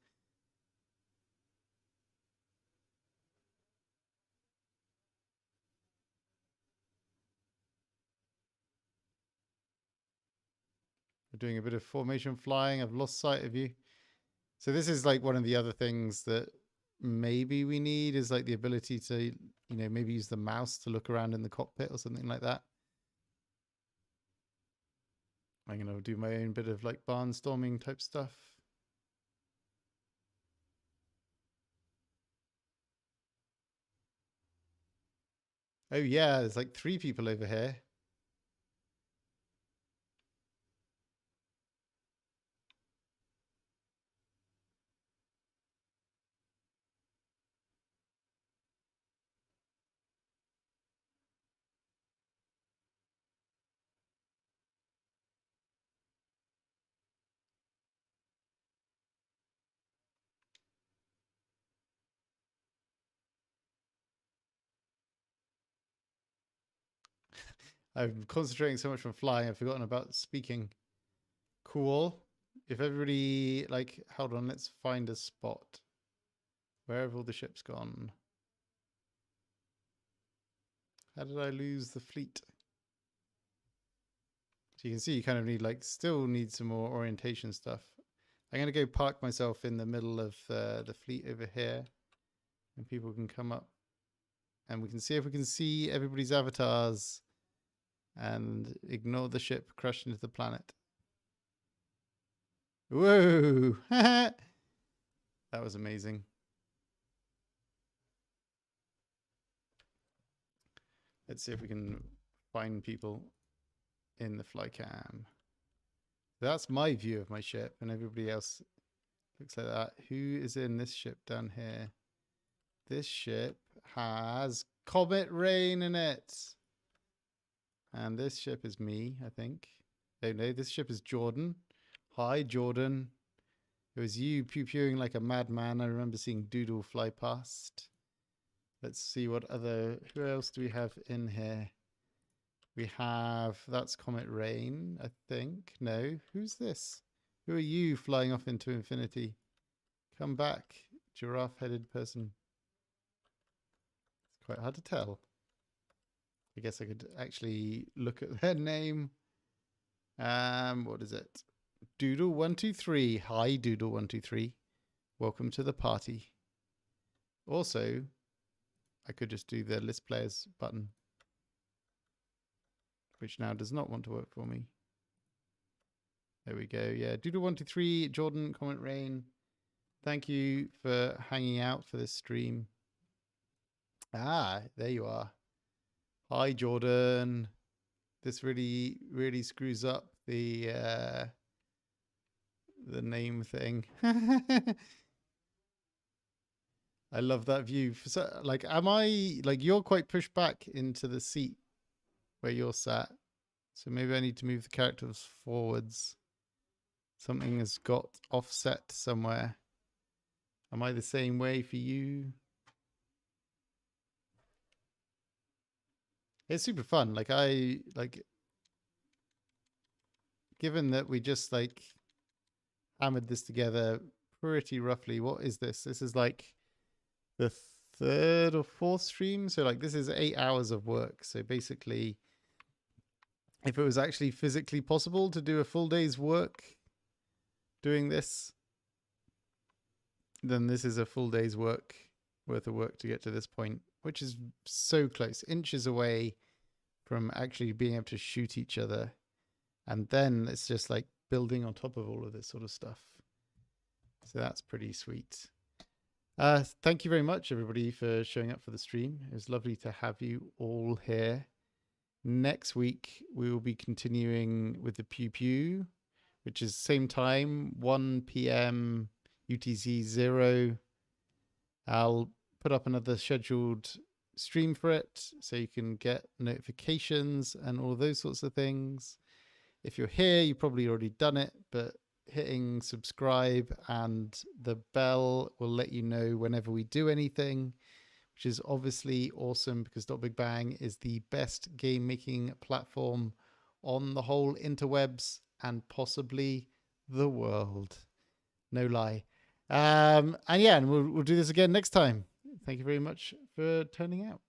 We're doing a bit of formation flying. I've lost sight of you. So this is like one of the other things that maybe we need, is like the ability to, you know, maybe use the mouse to look around in the cockpit or something like that. I'm going to do my own bit of like barnstorming type stuff. Oh yeah, there's like 3 people over here. I'm concentrating so much on flying, I've forgotten about speaking. Cool. If everybody, like, hold on, let's find a spot. Where have all the ships gone? How did I lose the fleet? So you can see you kind of need, like, still need some more orientation stuff. I'm going to go park myself in the middle of the fleet over here, and people can come up, and we can see if we can see everybody's avatars and ignore the ship crash into the planet. Whoa! That was amazing. Let's see if we can find people in the flycam. That's my view of my ship, and everybody else looks like that. Who is in this ship down here? This ship has Comet Rain in it. And this ship is me, I think. Oh no, this ship is Jordan. Hi, Jordan. It was you pew-pewing like a madman. I remember seeing Doodle fly past. Let's see what other... Who else do we have in here? We have... That's Comet Rain, I think. No, who's this? Who are you flying off into infinity? Come back, giraffe-headed person. It's quite hard to tell. I guess I could actually look at their name. What is it? Doodle123. Hi, Doodle123. Welcome to the party. Also, I could just do the list players button, which now does not want to work for me. There we go. Yeah, Doodle123, Jordan, Comment Rain. Thank you for hanging out for this stream. Ah, there you are. Hi, Jordan. This really, really screws up the name thing. I love that view. So, like, am I like you're quite pushed back into the seat where you're sat? So maybe I need to move the characters forwards. Something has got offset somewhere. Am I the same way for you? It's super fun. Like given that we just like hammered this together pretty roughly. What is this? This is like the third or fourth stream. So like this is 8 hours of work. So basically, if it was actually physically possible to do a full day's work doing this, then this is a full day's work worth of work to get to this point, which is so close, inches away from actually being able to shoot each other. And then it's just like building on top of all of this sort of stuff. So that's pretty sweet. Thank you very much, everybody, for showing up for the stream. It was lovely to have you all here. Next week, we will be continuing with the PEWPEW, which is same time, 1 p.m. UTC 0. I'll put up another scheduled stream for it so you can get notifications and all those sorts of things. If you're here, you've probably already done it, but hitting subscribe and the bell will let you know whenever we do anything, which is obviously awesome because Big Bang is the best game making platform on the whole interwebs and possibly the world. No lie. And yeah, and we'll do this again next time. Thank you very much for turning out.